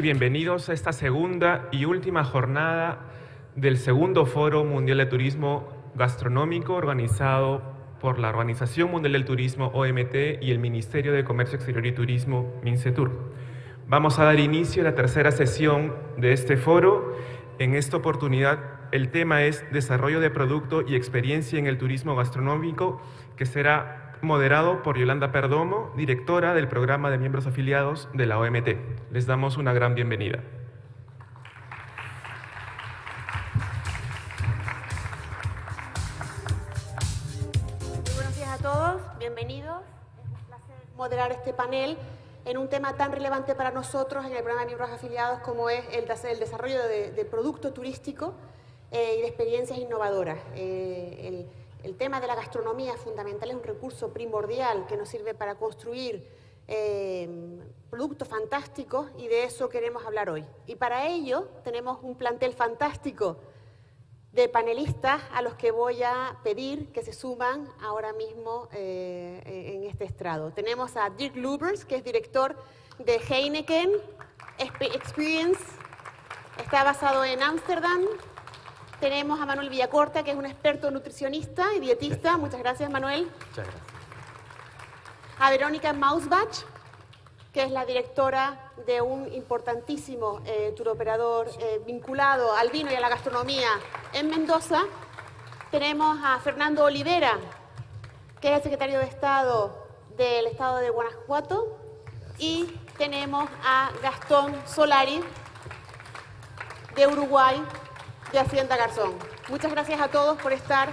bienvenidos a esta segunda y última jornada del segundo Foro Mundial de Turismo Gastronómico organizado por la Organización Mundial del Turismo, OMT, y el Ministerio de Comercio Exterior y Turismo, MINCETUR. Vamos a dar inicio a la tercera sesión de este foro. En esta oportunidad, el tema es Desarrollo de Producto y Experiencia en el Turismo Gastronómico, que será moderado por Yolanda Perdomo, directora del Programa de Miembros Afiliados de la OMT. Les damos una gran bienvenida. Muy buenos días a todos, bienvenidos. Es un placer moderar este panel en un tema tan relevante para nosotros en el Programa de Miembros Afiliados como es el desarrollo de producto turístico y de experiencias innovadoras. El tema de la gastronomía es fundamental, es un recurso primordial que nos sirve para construir productos fantásticos y de eso queremos hablar hoy. Y para ello tenemos un plantel fantástico de panelistas a los que voy a pedir que se suman ahora mismo en este estrado. Tenemos a Dirk Lubbers, que es director de Heineken Experience, está basado en Ámsterdam. Tenemos a Manuel Villacorta, que es un experto nutricionista y dietista. Muchas gracias, Manuel. Muchas gracias. A Verónica Mausbach, que es la directora de un importantísimo turoperador vinculado al vino y a la gastronomía en Mendoza. Tenemos a Fernando Olivera, que es el secretario de Estado del Estado de Guanajuato. Y tenemos a Gastón Solari, de Uruguay, de Hacienda Garzón. Muchas gracias a todos por estar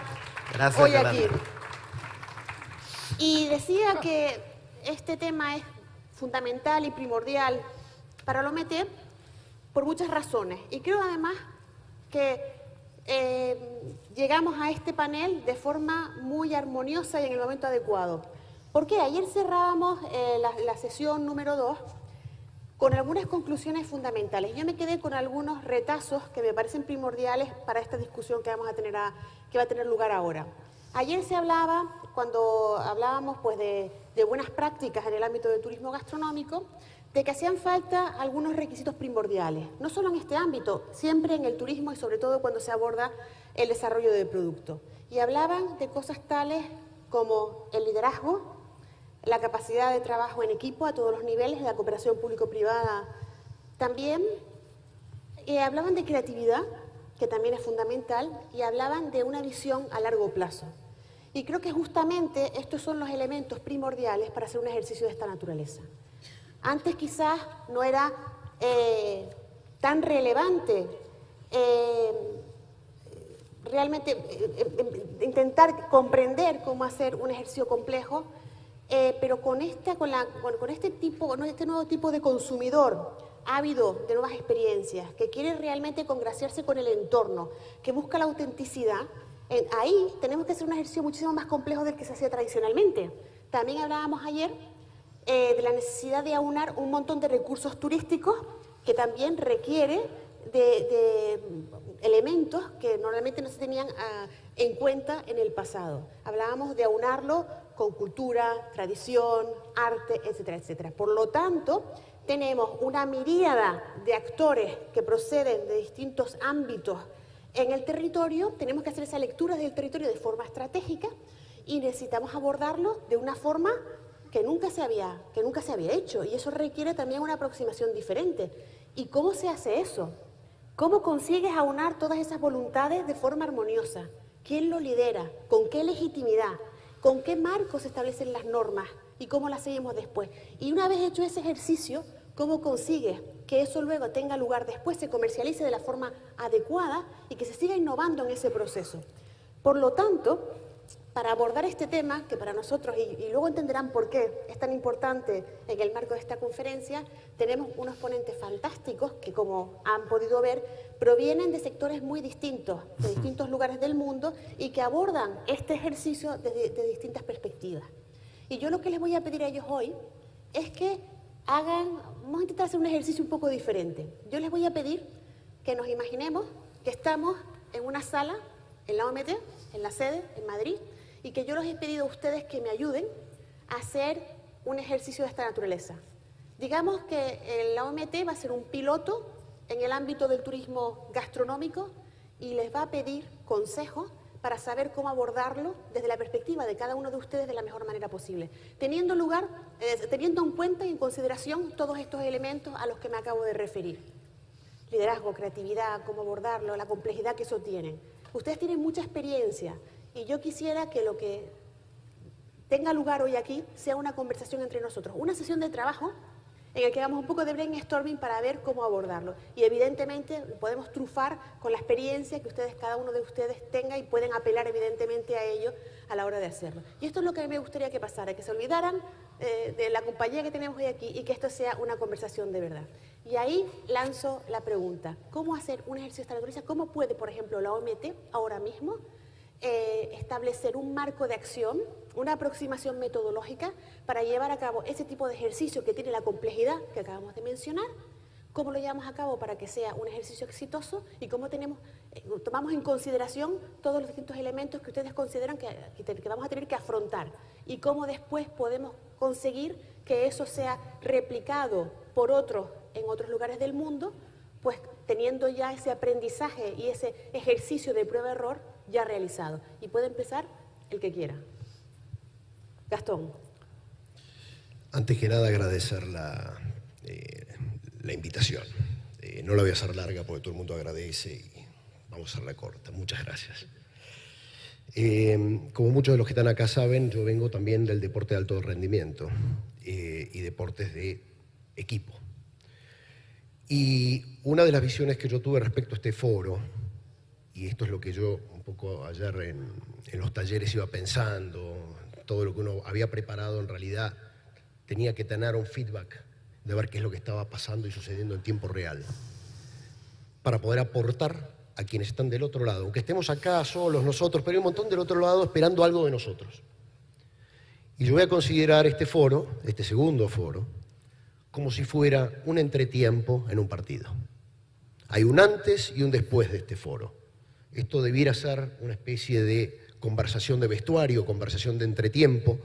hoy aquí. Y decía que este tema es fundamental y primordial para la OMT por muchas razones. Y creo además que llegamos a este panel de forma muy armoniosa y en el momento adecuado. ¿Por qué? Ayer cerrábamos la sesión número 2 con algunas conclusiones fundamentales. Yo me quedé con algunos retazos que me parecen primordiales para esta discusión que que va a tener lugar ahora. Ayer se hablaba, cuando hablábamos pues, de buenas prácticas en el ámbito del turismo gastronómico, de que hacían falta algunos requisitos primordiales, no solo en este ámbito, siempre en el turismo y sobre todo cuando se aborda el desarrollo de producto. Y hablaban de cosas tales como el liderazgo, la capacidad de trabajo en equipo a todos los niveles, de la cooperación público-privada también. Hablaban de creatividad, que también es fundamental, y hablaban de una visión a largo plazo. Y creo que justamente estos son los elementos primordiales para hacer un ejercicio de esta naturaleza. Antes quizás no era tan relevante realmente intentar comprender cómo hacer un ejercicio complejo, pero con este nuevo tipo de consumidor ávido de nuevas experiencias, que quiere realmente congraciarse con el entorno, que busca la autenticidad, ahí tenemos que hacer un ejercicio muchísimo más complejo del que se hacía tradicionalmente. También hablábamos ayer de la necesidad de aunar un montón de recursos turísticos que también requiere de elementos que normalmente no se tenían en cuenta en el pasado. Hablábamos de aunarlo con cultura, tradición, arte, etcétera, etcétera. Por lo tanto, tenemos una miríada de actores que proceden de distintos ámbitos en el territorio. Tenemos que hacer esa lectura del territorio de forma estratégica y necesitamos abordarlo de una forma que nunca se había hecho, y eso requiere también una aproximación diferente. ¿Y cómo se hace eso? ¿Cómo consigues aunar todas esas voluntades de forma armoniosa? ¿Quién lo lidera? ¿Con qué legitimidad? ¿Con qué marcos se establecen las normas? ¿Y cómo las seguimos después? Y una vez hecho ese ejercicio, ¿cómo consigues que eso luego tenga lugar después, se comercialice de la forma adecuada y que se siga innovando en ese proceso? Por lo tanto, para abordar este tema, que para nosotros, y luego entenderán por qué es tan importante en el marco de esta conferencia, tenemos unos ponentes fantásticos que, como han podido ver, provienen de sectores muy distintos, de distintos lugares del mundo, y que abordan este ejercicio desde distintas perspectivas. Y yo lo que les voy a pedir a ellos hoy es que vamos a intentar hacer un ejercicio un poco diferente. Yo les voy a pedir que nos imaginemos que estamos en una sala, en la OMT, en la sede, en Madrid, y que yo les he pedido a ustedes que me ayuden a hacer un ejercicio de esta naturaleza. Digamos que la OMT va a ser un piloto en el ámbito del turismo gastronómico y les va a pedir consejos para saber cómo abordarlo desde la perspectiva de cada uno de ustedes de la mejor manera posible, teniendo en cuenta y en consideración todos estos elementos a los que me acabo de referir. Liderazgo, creatividad, cómo abordarlo, la complejidad que eso tiene. Ustedes tienen mucha experiencia y yo quisiera que lo que tenga lugar hoy aquí sea una conversación entre nosotros, una sesión de trabajo en el que hagamos un poco de brainstorming para ver cómo abordarlo. Y evidentemente podemos trufar con la experiencia que ustedes, cada uno de ustedes tenga y pueden apelar evidentemente a ello a la hora de hacerlo. Y esto es lo que a mí me gustaría que pasara, que se olvidaran de la compañía que tenemos hoy aquí y que esto sea una conversación de verdad. Y ahí lanzo la pregunta, ¿cómo hacer un ejercicio de naturaleza? ¿Cómo puede, por ejemplo, la OMT ahora mismo establecer un marco de acción, una aproximación metodológica para llevar a cabo ese tipo de ejercicio que tiene la complejidad que acabamos de mencionar? ¿Cómo lo llevamos a cabo para que sea un ejercicio exitoso? ¿Y cómo tomamos en consideración todos los distintos elementos que ustedes consideran que vamos a tener que afrontar? ¿Y cómo después podemos conseguir que eso sea replicado por otros en otros lugares del mundo, pues teniendo ya ese aprendizaje y ese ejercicio de prueba-error ya realizado? Y puede empezar el que quiera. Gastón. Antes que nada, agradecer la invitación. No la voy a hacer larga porque todo el mundo agradece y vamos a hacerla corta. Muchas gracias. Como muchos de los que están acá saben, yo vengo también del deporte de alto rendimiento y deportes de equipo. Y una de las visiones que yo tuve respecto a este foro, y esto es lo que yo un poco ayer en los talleres iba pensando, todo lo que uno había preparado en realidad tenía que tener un feedback de ver qué es lo que estaba pasando y sucediendo en tiempo real, para poder aportar a quienes están del otro lado, aunque estemos acá solos nosotros, pero hay un montón del otro lado esperando algo de nosotros. Y yo voy a considerar este foro, este segundo foro, como si fuera un entretiempo en un partido. Hay un antes y un después de este foro. Esto debiera ser una especie de conversación de vestuario, conversación de entretiempo,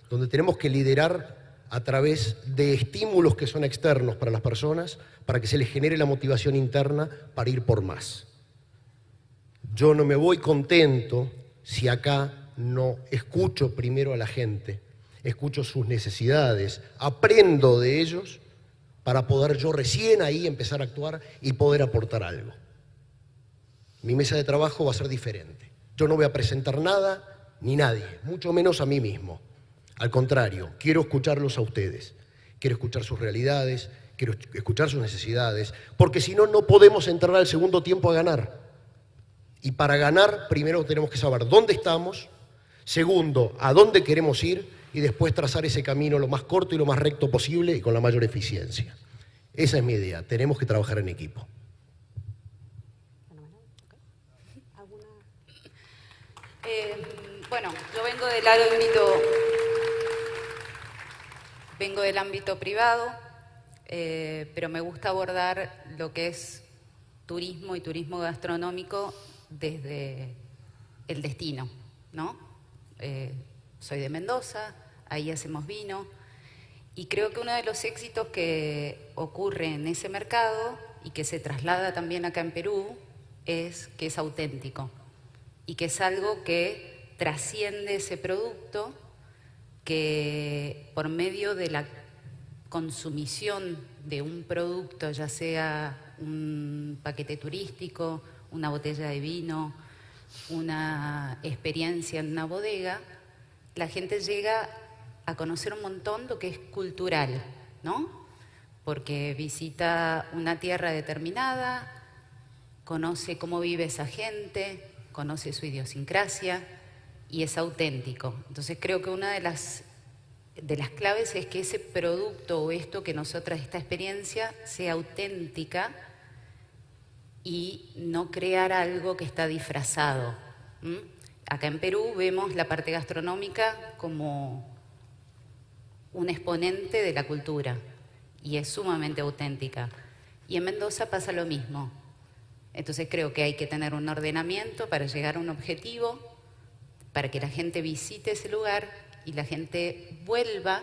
donde tenemos que liderar a través de estímulos que son externos para las personas, para que se les genere la motivación interna para ir por más. Yo no me voy contento si acá no escucho primero a la gente, escucho sus necesidades, aprendo de ellos para poder yo recién ahí empezar a actuar y poder aportar algo. Mi mesa de trabajo va a ser diferente. Yo no voy a presentar nada ni nadie, mucho menos a mí mismo. Al contrario, quiero escucharlos a ustedes, quiero escuchar sus realidades, quiero escuchar sus necesidades, porque si no, no podemos entrar al segundo tiempo a ganar. Y para ganar, primero tenemos que saber dónde estamos, segundo, a dónde queremos ir, y después trazar ese camino lo más corto y lo más recto posible y con la mayor eficiencia. Esa es mi idea, tenemos que trabajar en equipo. Bueno, yo vengo del ámbito privado, pero me gusta abordar lo que es turismo y turismo gastronómico desde el destino, ¿no? Soy de Mendoza, ahí hacemos vino, y creo que uno de los éxitos que ocurre en ese mercado y que se traslada también acá en Perú es que es auténtico y que es algo que trasciende ese producto, que por medio de la consumición de un producto, ya sea un paquete turístico, una botella de vino, una experiencia en una bodega, la gente llega a conocer un montón lo que es cultural, ¿no? Porque visita una tierra determinada, conoce cómo vive esa gente, conoce su idiosincrasia y es auténtico. Entonces creo que una de las claves es que ese producto o esto que nosotras, esta experiencia, sea auténtica y no crear algo que está disfrazado. Acá en Perú vemos la parte gastronómica como un exponente de la cultura y es sumamente auténtica. Y en Mendoza pasa lo mismo. Entonces creo que hay que tener un ordenamiento para llegar a un objetivo, para que la gente visite ese lugar y la gente vuelva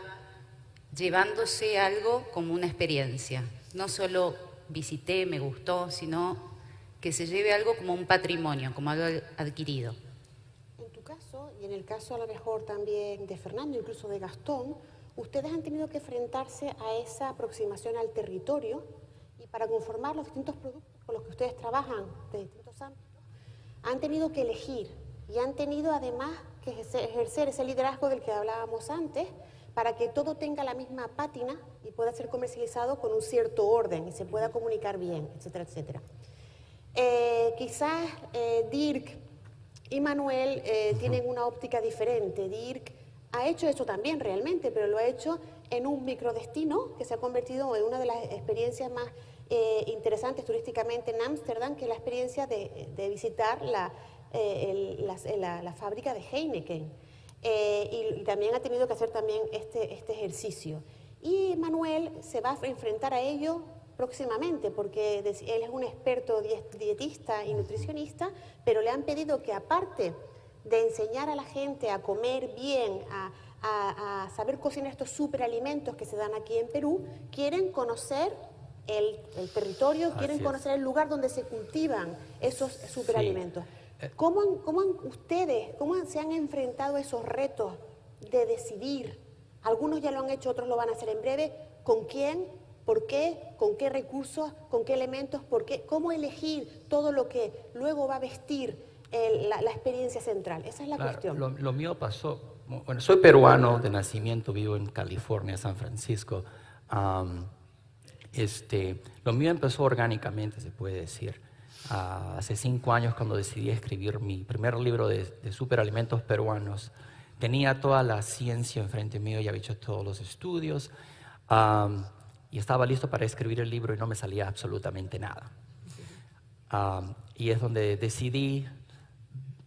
llevándose algo como una experiencia. No solo visité, me gustó, sino que se lleve algo como un patrimonio, como algo adquirido. En tu caso, y en el caso a lo mejor también de Fernando, incluso de Gastón, ustedes han tenido que enfrentarse a esa aproximación al territorio y para conformar los distintos productos con los que ustedes trabajan de distintos ámbitos, han tenido que elegir y han tenido además que ejercer ese liderazgo del que hablábamos antes para que todo tenga la misma pátina y pueda ser comercializado con un cierto orden y se pueda comunicar bien, etcétera, etcétera. Quizás Dirk y Manuel tienen una óptica diferente. Dirk ha hecho eso también realmente, pero lo ha hecho en un microdestino que se ha convertido en una de las experiencias más interesantes turísticamente en Ámsterdam, que es la experiencia de visitar la fábrica de Heineken. Y también ha tenido que hacer también este ejercicio. Y Manuel se va a enfrentar a ello próximamente, porque él es un experto dietista y nutricionista, pero le han pedido que aparte de enseñar a la gente a comer bien, a saber cocinar estos superalimentos que se dan aquí en Perú, quieren conocer el territorio, quieren conocer el lugar donde se cultivan esos superalimentos. Sí. ¿Cómo se han enfrentado a esos retos de decidir? Algunos ya lo han hecho, otros lo van a hacer en breve. ¿Con quién? ¿Por qué? ¿Con qué recursos? ¿Con qué elementos? ¿Por qué? ¿Cómo elegir todo lo que luego va a vestir la experiencia central? Esa es la cuestión. Lo mío pasó, bueno, soy peruano de nacimiento, vivo en California, San Francisco. Lo mío empezó orgánicamente, se puede decir. Hace 5 años, cuando decidí escribir mi primer libro de superalimentos peruanos, tenía toda la ciencia enfrente mío, ya había hecho todos los estudios, y estaba listo para escribir el libro y no me salía absolutamente nada. Y es donde decidí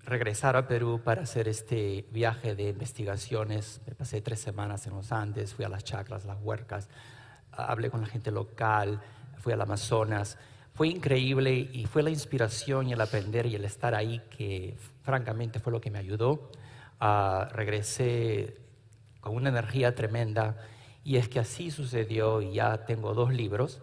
regresar a Perú para hacer este viaje de investigaciones. Me pasé 3 semanas en los Andes, fui a las chacras, las huercas, hablé con la gente local, fui al Amazonas. Fue increíble y fue la inspiración y el aprender y el estar ahí que francamente fue lo que me ayudó. Regresé con una energía tremenda y es que así sucedió y ya tengo 2 libros.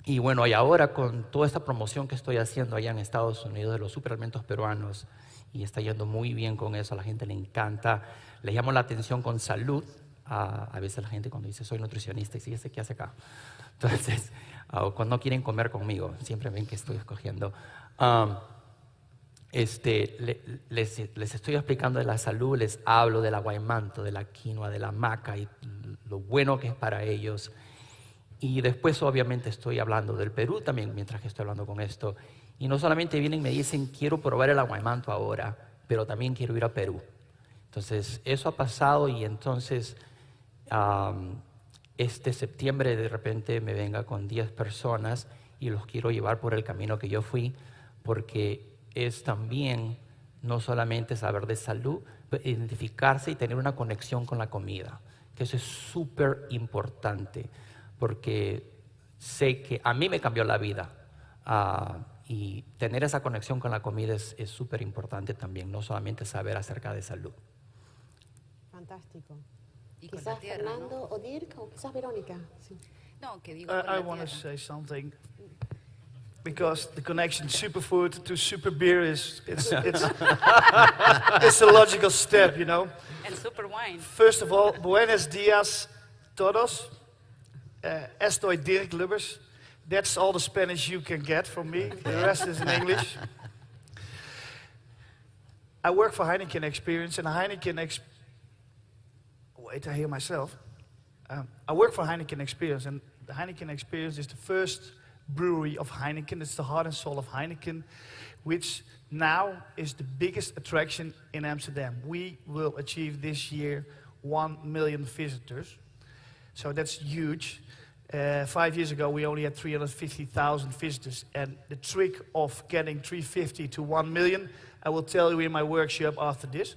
Y bueno, y ahora con toda esta promoción que estoy haciendo allá en Estados Unidos de los superalimentos peruanos, y está yendo muy bien con eso, a la gente le encanta, le llamo la atención con salud. A veces la gente cuando dice soy nutricionista y dice ¿qué hace acá? Entonces, cuando no quieren comer conmigo, siempre ven que estoy escogiendo. Les estoy explicando de la salud, les hablo del aguaimanto, de la quinoa, de la maca y lo bueno que es para ellos. Y después obviamente estoy hablando del Perú también mientras que estoy hablando con esto. Y no solamente vienen y me dicen quiero probar el aguaimanto ahora, pero también quiero ir a Perú. Entonces eso ha pasado y entonces este septiembre de repente me venga con 10 personas y los quiero llevar por el camino que yo fui, porque es también no solamente saber de salud, pero identificarse y tener una conexión con la comida, que eso es súper importante, porque sé que a mí me cambió la vida y tener esa conexión con la comida es súper importante también, no solamente saber acerca de salud. Fantástico. Y quizás tierra, Fernando, ¿no? O Dirk, o quizás Verónica. Sí. No, que digo I want to say something because the connection superfood to super beer it's it's a logical step, you know. And super wine. First of all, buenos dias todos. Estoy Dirk Lubbers. That's all the Spanish you can get from me. The rest is in English. I work for Heineken Experience, and Heineken Wait, I hear myself. I work for Heineken Experience, and the Heineken Experience is the first brewery of Heineken. It's the heart and soul of Heineken, which now is the biggest attraction in Amsterdam. We will achieve this year 1 million visitors, so that's huge. 5 years ago, we only had 350,000 visitors, and the trick of getting 350 to 1 million, I will tell you in my workshop after this.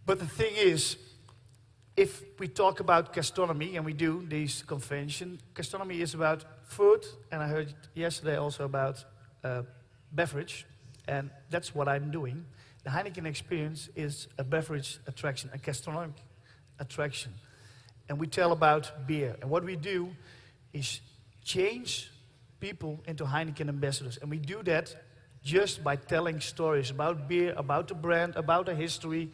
But the thing is, if we talk about gastronomy, and we do this convention, gastronomy is about food, and I heard yesterday also about beverage, and that's what I'm doing. The Heineken Experience is a beverage attraction, a gastronomic attraction. And we tell about beer. And what we do is change people into Heineken ambassadors. And we do that just by telling stories about beer, about the brand, about the history,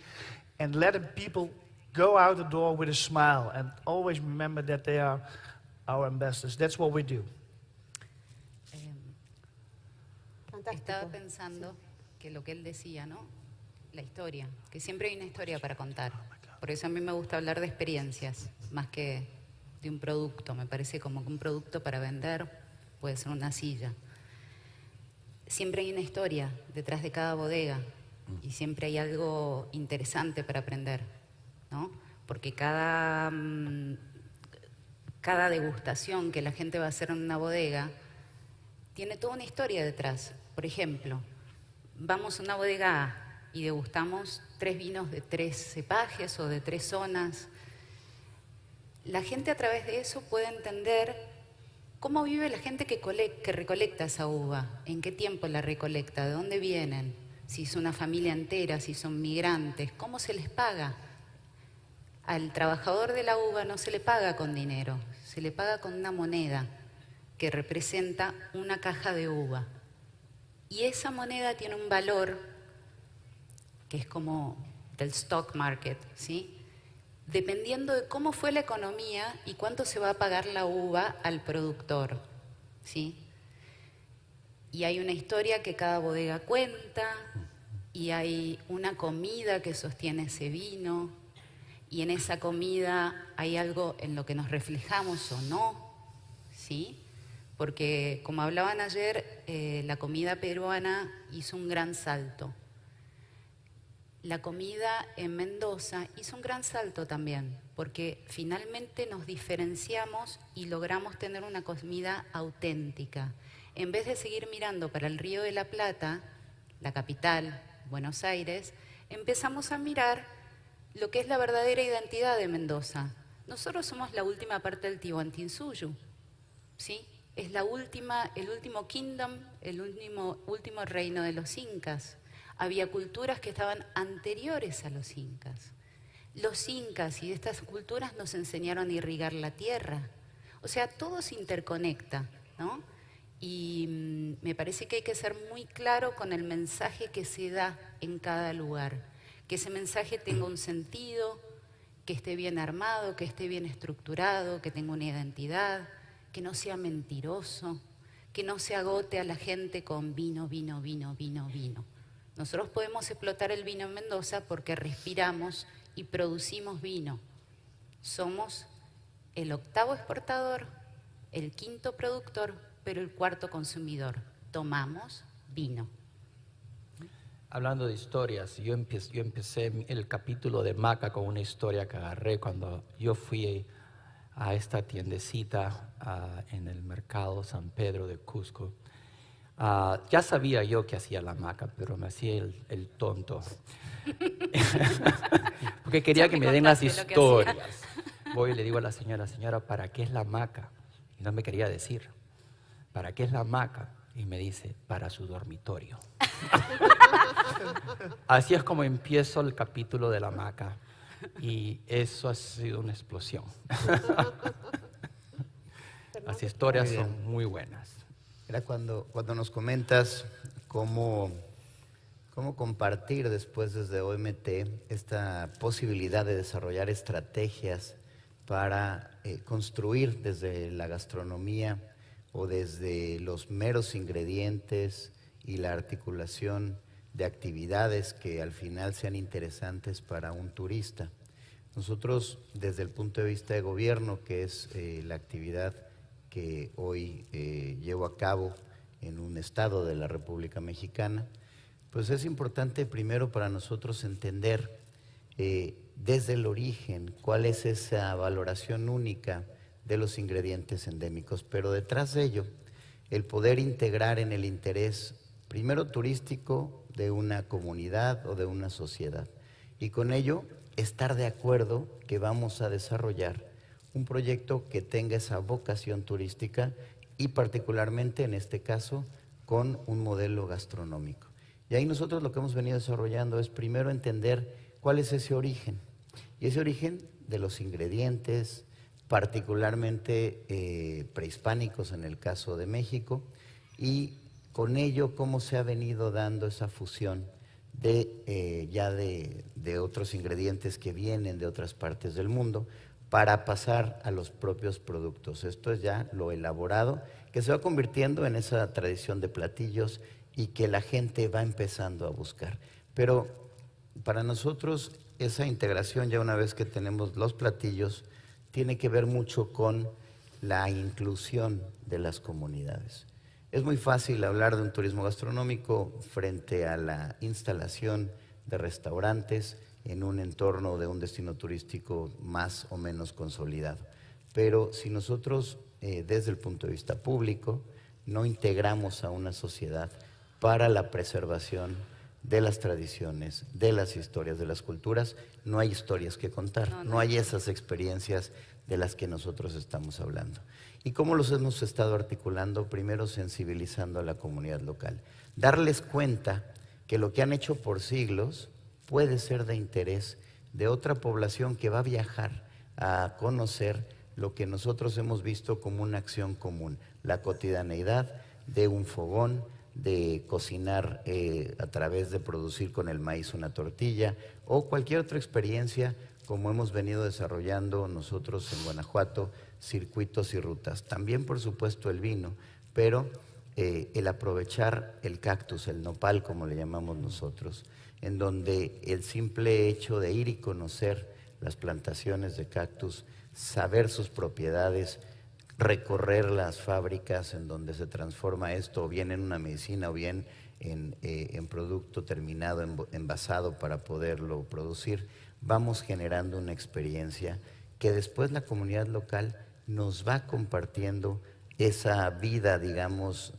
and letting people go out the door with a smile and always remember that they are our ambassadors. That's what we do. Estaba pensando que lo que él decía, ¿no? La historia, que siempre hay una historia para contar. Por eso a mí me gusta hablar de experiencias, más que de un producto. Me parece como que un producto para vender puede ser una silla. Siempre hay una historia detrás de cada bodega y siempre hay algo interesante para aprender, ¿no? Porque cada degustación que la gente va a hacer en una bodega tiene toda una historia detrás. Por ejemplo, vamos a una bodega A y degustamos 3 vinos de 3 cepajes o de 3 zonas. La gente a través de eso puede entender cómo vive la gente que recolecta esa uva, en qué tiempo la recolecta, de dónde vienen, si es una familia entera, si son migrantes, cómo se les paga. Al trabajador de la uva no se le paga con dinero, se le paga con una moneda que representa una caja de uva. Y esa moneda tiene un valor que es como del stock market, ¿sí? Dependiendo de cómo fue la economía y cuánto se va a pagar la uva al productor, ¿sí? Y hay una historia que cada bodega cuenta, y hay una comida que sostiene ese vino, y en esa comida hay algo en lo que nos reflejamos o no, ¿sí? Porque, como hablaban ayer, la comida peruana hizo un gran salto. La comida en Mendoza hizo un gran salto también, porque finalmente nos diferenciamos y logramos tener una comida auténtica. En vez de seguir mirando para el Río de la Plata, la capital, Buenos Aires, empezamos a mirar lo que es la verdadera identidad de Mendoza. Nosotros somos la última parte del Tiwanaku, ¿sí? Es el último kingdom, el último reino de los incas. Había culturas que estaban anteriores a los incas. Los incas y estas culturas nos enseñaron a irrigar la tierra. O sea, todo se interconecta, ¿no? Y me parece que hay que ser muy claro con el mensaje que se da en cada lugar. Que ese mensaje tenga un sentido, que esté bien armado, que esté bien estructurado, que tenga una identidad, que no sea mentiroso, que no se agote a la gente con vino, vino, vino, vino, vino. Nosotros podemos explotar el vino en Mendoza porque respiramos y producimos vino. Somos el 8º exportador, el 5º productor, pero el 4º consumidor. Tomamos vino. Hablando de historias, yo empecé el capítulo de Maca con una historia que agarré cuando yo fui a esta tiendecita en el mercado San Pedro de Cusco. Ya sabía yo que hacía la maca, pero me hacía el tonto. Porque quería que me den las historias. Voy y le digo a la señora, ¿para qué es la maca? Y no me quería decir. ¿Para qué es la maca? Y me dice, para su dormitorio. Así es como empiezo el capítulo de la maca. Y eso ha sido una explosión. Las historias son muy buenas. Era cuando nos comentas cómo compartir después desde OMT esta posibilidad de desarrollar estrategias para construir desde la gastronomía o desde los meros ingredientes y la articulación de actividades que al final sean interesantes para un turista. Nosotros, desde el punto de vista de gobierno, que es la actividad que hoy llevo a cabo en un estado de la República Mexicana, pues es importante primero para nosotros entender desde el origen cuál es esa valoración única de los ingredientes endémicos, pero detrás de ello el poder integrar en el interés primero turístico de una comunidad o de una sociedad y con ello estar de acuerdo que vamos a desarrollar un proyecto que tenga esa vocación turística y particularmente en este caso con un modelo gastronómico. Y ahí nosotros lo que hemos venido desarrollando es primero entender cuál es ese origen Y ese origen de los ingredientes, particularmente prehispánicos en el caso de México, y con ello cómo se ha venido dando esa fusión de otros ingredientes que vienen de otras partes del mundo para pasar a los propios productos. Esto es ya lo elaborado, que se va convirtiendo en esa tradición de platillos y que la gente va empezando a buscar. Pero para nosotros esa integración, ya una vez que tenemos los platillos, tiene que ver mucho con la inclusión de las comunidades. Es muy fácil hablar de un turismo gastronómico frente a la instalación de restaurantes en un entorno de un destino turístico más o menos consolidado. Pero si nosotros, desde el punto de vista público, no integramos a una sociedad para la preservación de las tradiciones, de las historias, de las culturas, no hay historias que contar, no hay esas experiencias de las que nosotros estamos hablando. ¿Y cómo los hemos estado articulando? Primero, sensibilizando a la comunidad local. Darles cuenta que lo que han hecho por siglos puede ser de interés de otra población que va a viajar a conocer lo que nosotros hemos visto como una acción común, la cotidianeidad de un fogón, de cocinar a través de producir con el maíz una tortilla o cualquier otra experiencia como hemos venido desarrollando nosotros en Guanajuato, circuitos y rutas. También, por supuesto, el vino, pero el aprovechar el cactus, el nopal, como le llamamos nosotros, en donde el simple hecho de ir y conocer las plantaciones de cactus, saber sus propiedades, recorrer las fábricas en donde se transforma esto, o bien en una medicina, o bien en producto terminado, envasado para poderlo producir, vamos generando una experiencia que después la comunidad local nos va compartiendo esa vida, digamos,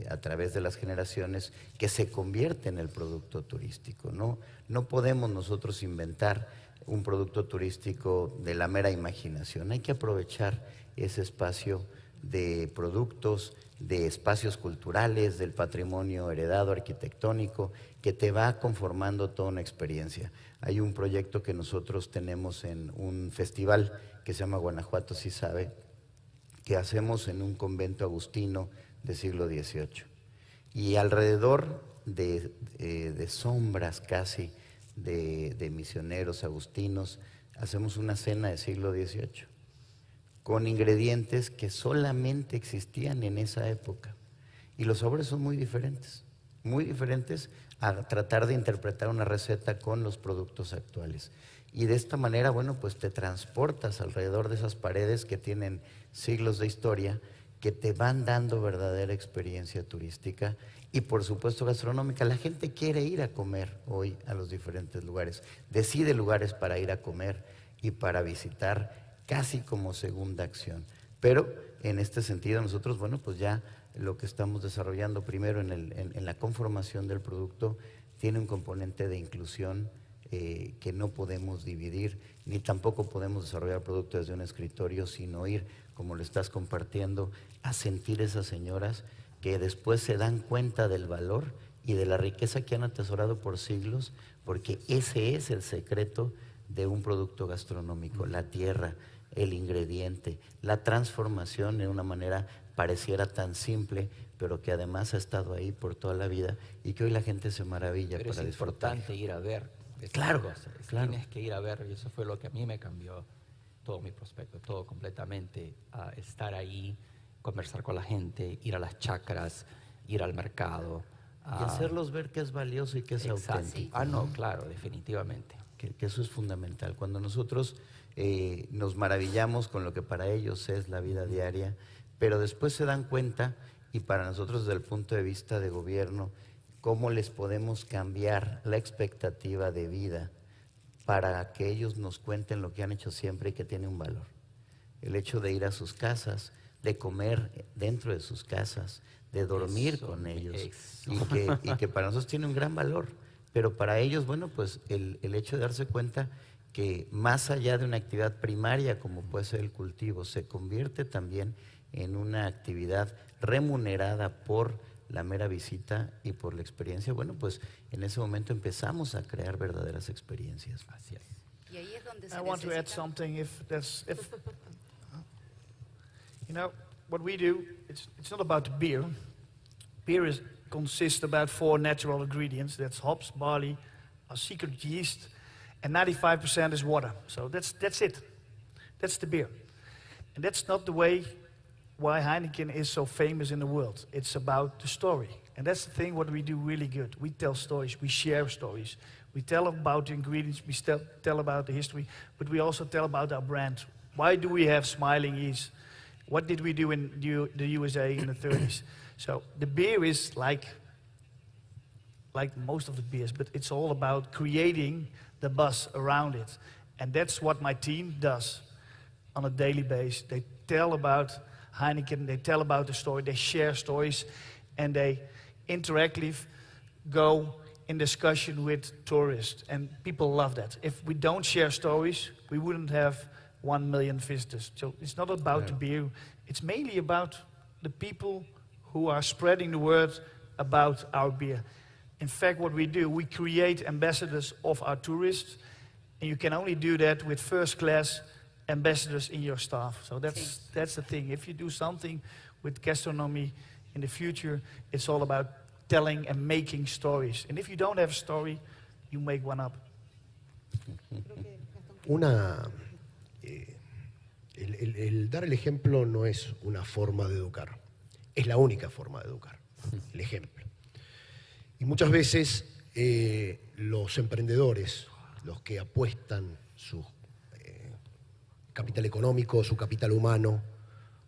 a través de las generaciones que se convierte en el producto turístico, ¿no? No podemos nosotros inventar un producto turístico de la mera imaginación, hay que aprovechar ese espacio de productos, de espacios culturales, del patrimonio heredado arquitectónico, que te va conformando toda una experiencia. Hay un proyecto que nosotros tenemos en un festival que se llama Guanajuato Sí Sabe, que hacemos en un convento agustino del siglo XVIII. Y alrededor de sombras casi de misioneros agustinos, hacemos una cena del siglo XVIII, con ingredientes que solamente existían en esa época. Y los sabores son muy diferentes a tratar de interpretar una receta con los productos actuales. Y de esta manera, bueno, pues te transportas alrededor de esas paredes que tienen siglos de historia, que te van dando verdadera experiencia turística y por supuesto gastronómica. La gente quiere ir a comer hoy a los diferentes lugares, decide lugares para ir a comer y para visitar casi como segunda acción. Pero en este sentido nosotros, bueno, pues ya lo que estamos desarrollando primero en la conformación del producto tiene un componente de inclusión que no podemos dividir, ni tampoco podemos desarrollar productos desde un escritorio, sino ir, como lo estás compartiendo, a sentir esas señoras que después se dan cuenta del valor y de la riqueza que han atesorado por siglos, porque ese es el secreto de un producto gastronómico, la tierra, el ingrediente, la transformación de una manera pareciera tan simple, pero que además ha estado ahí por toda la vida y que hoy la gente se maravilla pero para es disfrutar. importante ir a ver. Claro, claro. Tienes que ir a ver, y eso fue lo que a mí me cambió todo mi prospecto, todo completamente, a estar ahí, conversar con la gente, ir a las chacras, ir al mercado. Y hacerlos ver que es valioso y que es auténtico. No, claro, definitivamente. Que eso es fundamental. Cuando nosotros nos maravillamos con lo que para ellos es la vida diaria, pero después se dan cuenta, y para nosotros desde el punto de vista de gobierno, cómo les podemos cambiar la expectativa de vida para que ellos nos cuenten lo que han hecho siempre y que tiene un valor. El hecho de ir a sus casas, de comer dentro de sus casas, de dormir con ellos, y que para nosotros tiene un gran valor. Pero para ellos, bueno, pues el hecho de darse cuenta que más allá de una actividad primaria como puede ser el cultivo, se convierte también en una actividad remunerada por la mera visita y por la experiencia, bueno, pues en ese momento empezamos a crear verdaderas experiencias. Así es. Y ahí es donde se I want to add necesita. something you know, what we do, it's not about the beer. Beer consists about 4 natural ingredients. That's hops, barley, our secret yeast, and 95% is water. So that's it. That's the beer. And that's not the way why Heineken is so famous in the world. It's about the story. And that's the thing what we do really good. We tell stories, we share stories. We tell about the ingredients, we tell about the history, but we also tell about our brand. Why do we have Smiling East? What did we do in the USA in the 30s? So the beer is like most of the beers, but it's all about creating the buzz around it. And that's what my team does on a daily basis. They tell about Heineken, they tell about the story, they share stories, and they interactively go in discussion with tourists. And people love that. If we don't share stories, we wouldn't have 1 million visitors. So it's not about the beer, it's mainly about the people who are spreading the word about our beer. In fact, what we do, we create ambassadors of our tourists, and you can only do that with first-class ambassadors in your staff. So that's the thing. If you do something with gastronomy in the future, it's all about telling and making stories. And if you don't have a story, you make one up. El dar el ejemplo no es una forma de educar, es la única forma de educar, el ejemplo. Y muchas veces los emprendedores, los que apuestan su capital económico, su capital humano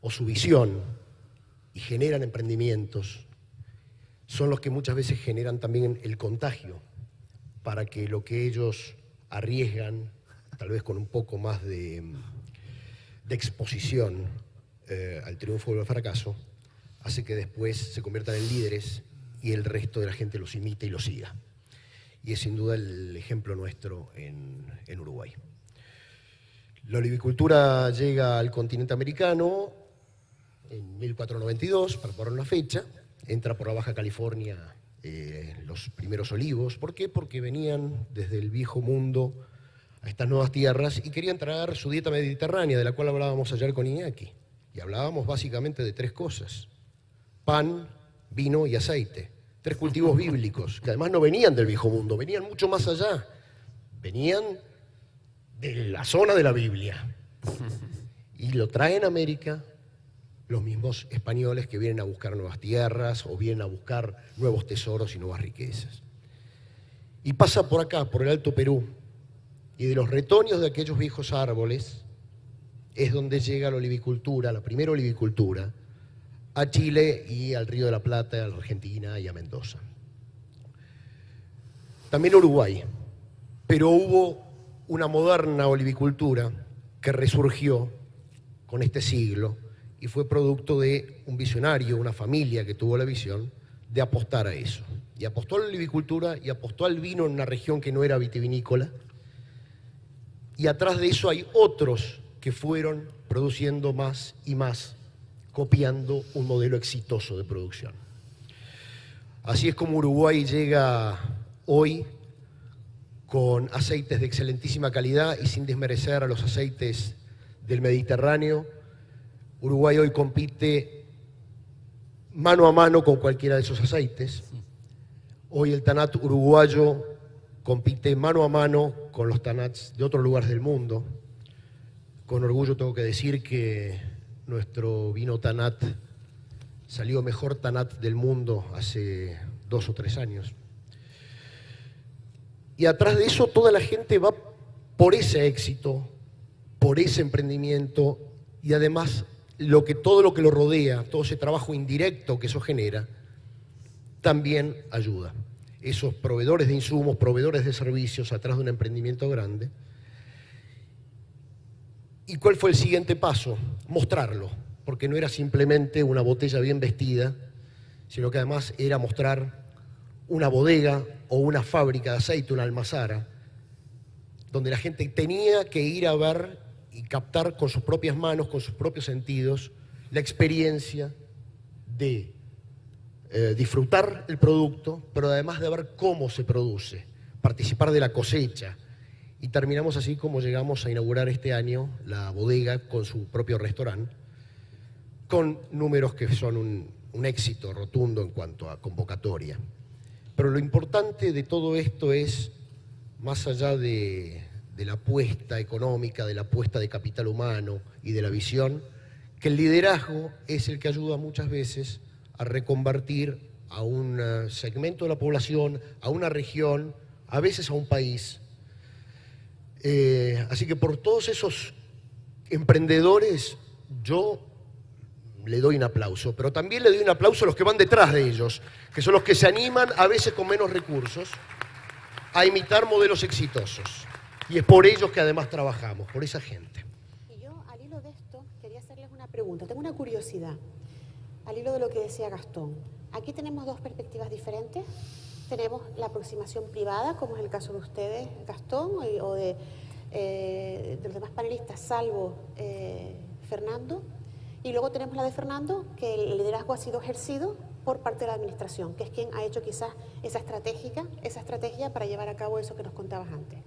o su visión y generan emprendimientos, son los que muchas veces generan también el contagio para que lo que ellos arriesgan, tal vez con un poco más de exposición al triunfo o al fracaso, hace que después se conviertan en líderes y el resto de la gente los imite y los siga. Y es sin duda el ejemplo nuestro en Uruguay. La olivicultura llega al continente americano en 1492, para poner una fecha, entra por la Baja California los primeros olivos. ¿Por qué? Porque venían desde el viejo mundo a estas nuevas tierras y querían traer su dieta mediterránea, de la cual hablábamos ayer con Iñaki. Y hablábamos básicamente de 3 cosas: pan, vino y aceite. 3 cultivos bíblicos, que además no venían del viejo mundo, venían mucho más allá. Venían de la zona de la Biblia. Y lo traen a América los mismos españoles que vienen a buscar nuevas tierras o vienen a buscar nuevos tesoros y nuevas riquezas. Y pasa por acá, por el Alto Perú, y de los retoños de aquellos viejos árboles es donde llega la olivicultura, la primera olivicultura, a Chile y al Río de la Plata, a la Argentina y a Mendoza. También Uruguay, pero hubo una moderna olivicultura que resurgió con este siglo y fue producto de un visionario, una familia que tuvo la visión de apostar a eso. Y apostó a la olivicultura y apostó al vino en una región que no era vitivinícola. Y atrás de eso hay otros que fueron produciendo más y más, copiando un modelo exitoso de producción. Así es como Uruguay llega hoy con aceites de excelentísima calidad y sin desmerecer a los aceites del Mediterráneo. Uruguay hoy compite mano a mano con cualquiera de esos aceites. Hoy el Tanat uruguayo compite mano a mano con los Tanats de otros lugares del mundo. Con orgullo tengo que decir que nuestro vino Tanat salió mejor Tanat del mundo hace 2 o 3 años. Y atrás de eso toda la gente va por ese éxito, por ese emprendimiento y además todo lo que lo rodea, todo ese trabajo indirecto que eso genera, también ayuda. Esos proveedores de insumos, proveedores de servicios atrás de un emprendimiento grande. ¿Y cuál fue el siguiente paso? Mostrarlo, porque no era simplemente una botella bien vestida, sino que además era mostrar una bodega o una fábrica de aceite, una almazara, donde la gente tenía que ir a ver y captar con sus propias manos, con sus propios sentidos, la experiencia de disfrutar el producto, pero además de ver cómo se produce, participar de la cosecha y terminamos así como llegamos a inaugurar este año la bodega con su propio restaurante, con números que son un éxito rotundo en cuanto a convocatoria. Pero lo importante de todo esto es, más allá de la apuesta económica, de la apuesta de capital humano y de la visión, que el liderazgo es el que ayuda muchas veces a reconvertir a un segmento de la población, a una región, a veces a un país. Así que por todos esos emprendedores yo le doy un aplauso, pero también le doy un aplauso a los que van detrás de ellos, que son los que se animan, a veces con menos recursos, a imitar modelos exitosos. Y es por ellos que además trabajamos, por esa gente. Y yo, al hilo de esto, quería hacerles una pregunta. Tengo una curiosidad, al hilo de lo que decía Gastón. Aquí tenemos dos perspectivas diferentes. Tenemos la aproximación privada, como es el caso de ustedes, Gastón, o de los demás panelistas, salvo Fernando. Y luego tenemos la de Fernando, que el liderazgo ha sido ejercido por parte de la administración, que es quien ha hecho quizás esa estrategia para llevar a cabo eso que nos contabas antes.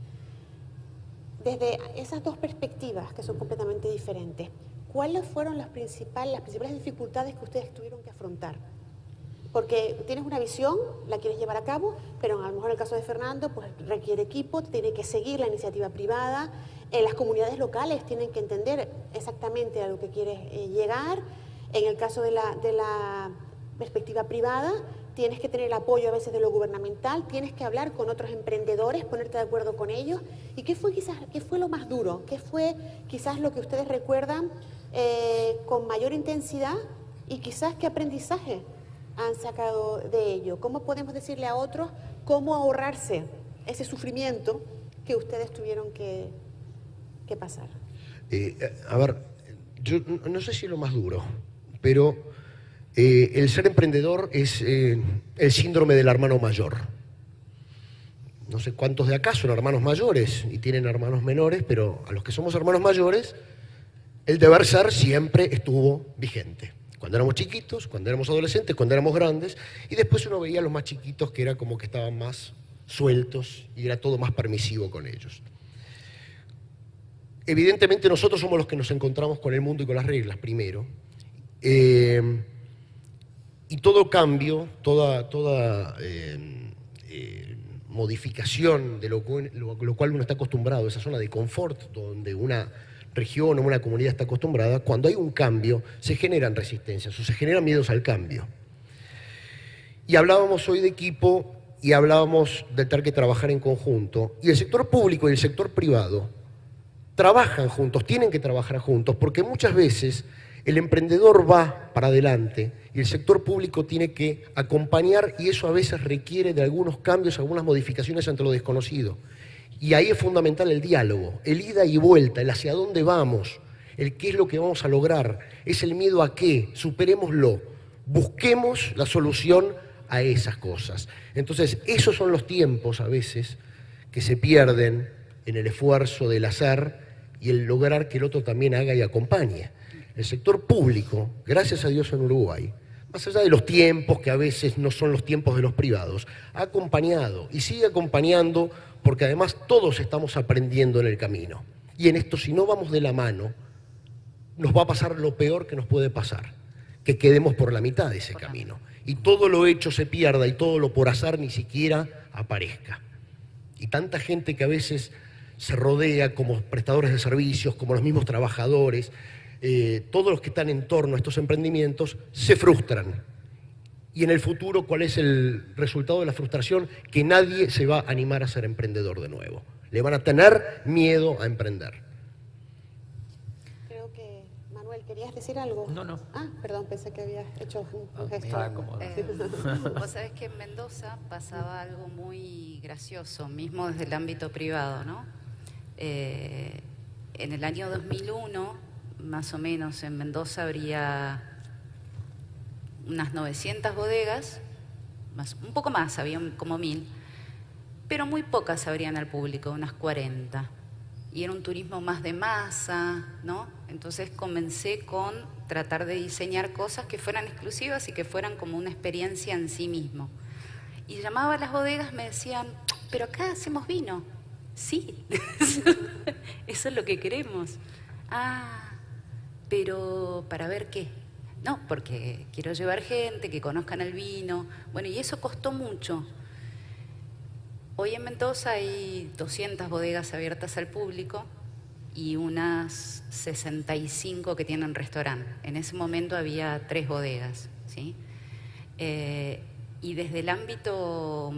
Desde esas dos perspectivas, que son completamente diferentes, ¿cuáles fueron las principales dificultades que ustedes tuvieron que afrontar? Porque tienes una visión, la quieres llevar a cabo, pero a lo mejor en el caso de Fernando, pues requiere equipo, tiene que seguir la iniciativa privada, las comunidades locales tienen que entender exactamente a lo que quieres llegar. En el caso de la perspectiva privada, tienes que tener el apoyo a veces de lo gubernamental, tienes que hablar con otros emprendedores, ponerte de acuerdo con ellos. ¿Y qué fue lo más duro? ¿Qué fue quizás lo que ustedes recuerdan con mayor intensidad y quizás qué aprendizaje han sacado de ello? ¿Cómo podemos decirle a otros cómo ahorrarse ese sufrimiento que ustedes tuvieron que pasar? A ver, yo no sé si es lo más duro, pero el ser emprendedor es el síndrome del hermano mayor. No sé cuántos de acá son hermanos mayores y tienen hermanos menores, pero a los que somos hermanos mayores, el deber ser siempre estuvo vigente. Cuando éramos chiquitos, cuando éramos adolescentes, cuando éramos grandes, y después uno veía a los más chiquitos que era como que estaban más sueltos y era todo más permisivo con ellos. Evidentemente nosotros somos los que nos encontramos con el mundo y con las reglas primero. Y todo cambio, toda modificación de lo cual uno está acostumbrado, esa zona de confort donde una región o una comunidad está acostumbrada, cuando hay un cambio se generan resistencias o se generan miedos al cambio. Y hablábamos hoy de equipo y hablábamos de tener que trabajar en conjunto, y el sector público y el sector privado trabajan juntos, tienen que trabajar juntos, porque muchas veces el emprendedor va para adelante y el sector público tiene que acompañar, y eso a veces requiere de algunos cambios, algunas modificaciones ante lo desconocido. Y ahí es fundamental el diálogo, el ida y vuelta, el hacia dónde vamos, el qué es lo que vamos a lograr, es el miedo a qué, superémoslo, busquemos la solución a esas cosas. Entonces, esos son los tiempos a veces que se pierden en el esfuerzo del hacer y el lograr que el otro también haga y acompañe. El sector público, gracias a Dios en Uruguay, más allá de los tiempos que a veces no son los tiempos de los privados, ha acompañado y sigue acompañando, porque además todos estamos aprendiendo en el camino. Y en esto, si no vamos de la mano, nos va a pasar lo peor que nos puede pasar, que quedemos por la mitad de ese camino. Y todo lo hecho se pierda y todo lo por hacer ni siquiera aparezca. Y tanta gente que a veces se rodea como prestadores de servicios, como los mismos trabajadores, todos los que están en torno a estos emprendimientos se frustran. Y en el futuro, ¿cuál es el resultado de la frustración? Que nadie se va a animar a ser emprendedor de nuevo. Le van a tener miedo a emprender. Creo que, Manuel, ¿querías decir algo? No. Ah, perdón, pensé que habías hecho un gesto. Estaba cómodo. Vos sabés que en Mendoza pasaba algo muy gracioso, mismo desde el ámbito privado, ¿no? En el año 2001, más o menos, en Mendoza habría unas 900 bodegas, un poco más, había como 1000, pero muy pocas abrían al público, unas 40. Y era un turismo más de masa, ¿no? Entonces comencé con tratar de diseñar cosas que fueran exclusivas y que fueran como una experiencia en sí mismo. Y llamaba a las bodegas, me decían, pero acá hacemos vino. Sí, eso es lo que queremos. Ah, pero ¿para ver qué? No, porque quiero llevar gente, que conozcan el vino. Bueno, y eso costó mucho. Hoy en Mendoza hay 200 bodegas abiertas al público y unas 65 que tienen restaurante. En ese momento había 3 bodegas, ¿sí? Y desde el ámbito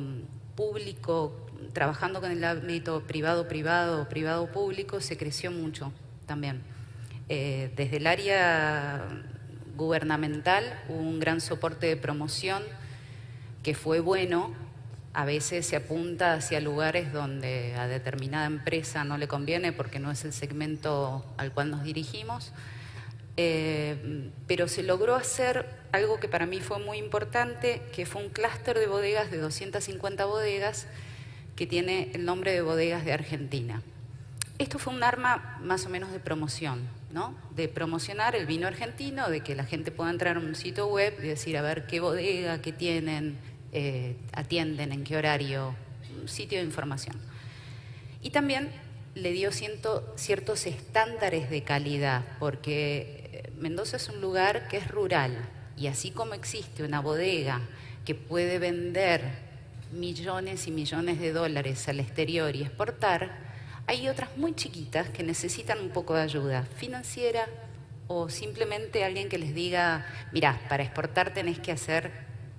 público, trabajando con el ámbito privado-público, se creció mucho también. Desde el área gubernamental hubo un gran soporte de promoción que fue bueno. A veces se apunta hacia lugares donde a determinada empresa no le conviene porque no es el segmento al cual nos dirigimos, pero se logró hacer algo que para mí fue muy importante, que fue un clúster de bodegas, de 250 bodegas, que tiene el nombre de Bodegas de Argentina. Esto fue un arma más o menos de promoción, ¿no? De promocionar el vino argentino, de que la gente pueda entrar a un sitio web y decir, a ver qué bodega, qué tienen, atienden, en qué horario, un sitio de información. Y también le dio ciertos estándares de calidad, porque Mendoza es un lugar que es rural, y así como existe una bodega que puede vender millones y millones de dólares al exterior y exportar, hay otras muy chiquitas que necesitan un poco de ayuda financiera o simplemente alguien que les diga, mirá, para exportar tenés que hacer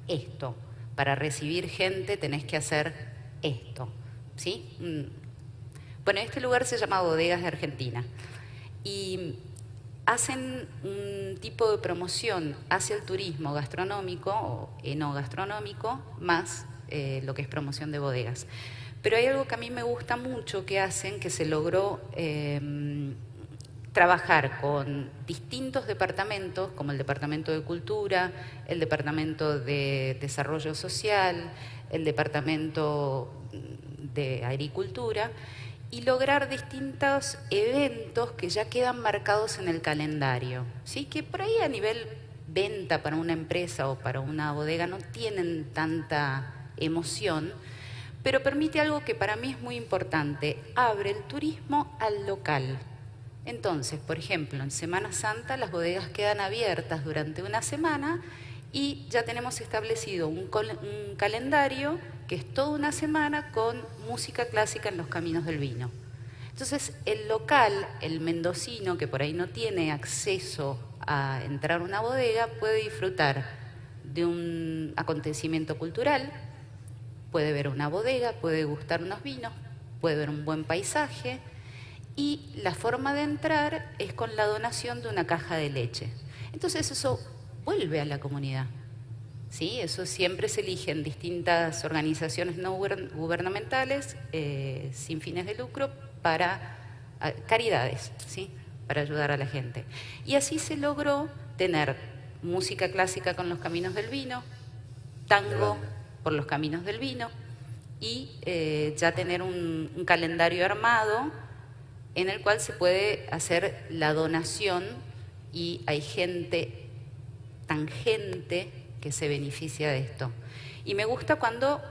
esto, para recibir gente tenés que hacer esto, ¿sí? Bueno, este lugar se llama Bodegas de Argentina y hacen un tipo de promoción hacia el turismo gastronómico o enogastronómico más lo que es promoción de bodegas. Pero hay algo que a mí me gusta mucho que hacen, que se logró trabajar con distintos departamentos, como el Departamento de Cultura, el Departamento de Desarrollo Social, el Departamento de Agricultura, y lograr distintos eventos que ya quedan marcados en el calendario, ¿sí? Que por ahí a nivel venta para una empresa o para una bodega no tienen tanta emoción, pero permite algo que para mí es muy importante, abre el turismo al local. Entonces, por ejemplo, en Semana Santa las bodegas quedan abiertas durante una semana y ya tenemos establecido un calendario que es toda una semana con música clásica en los caminos del vino. Entonces, el local, el mendocino, que por ahí no tiene acceso a entrar a una bodega, puede disfrutar de un acontecimiento cultural, puede ver una bodega, puede gustar unos vinos, puede ver un buen paisaje y la forma de entrar es con la donación de una caja de leche. Entonces eso vuelve a la comunidad, ¿sí? Eso siempre se eligen distintas organizaciones no gubernamentales sin fines de lucro para caridades, ¿sí? Para ayudar a la gente. Y así se logró tener música clásica con los caminos del vino, tango por los caminos del vino y ya tener un calendario armado en el cual se puede hacer la donación y hay gente tangente que se beneficia de esto. Y me gusta cuando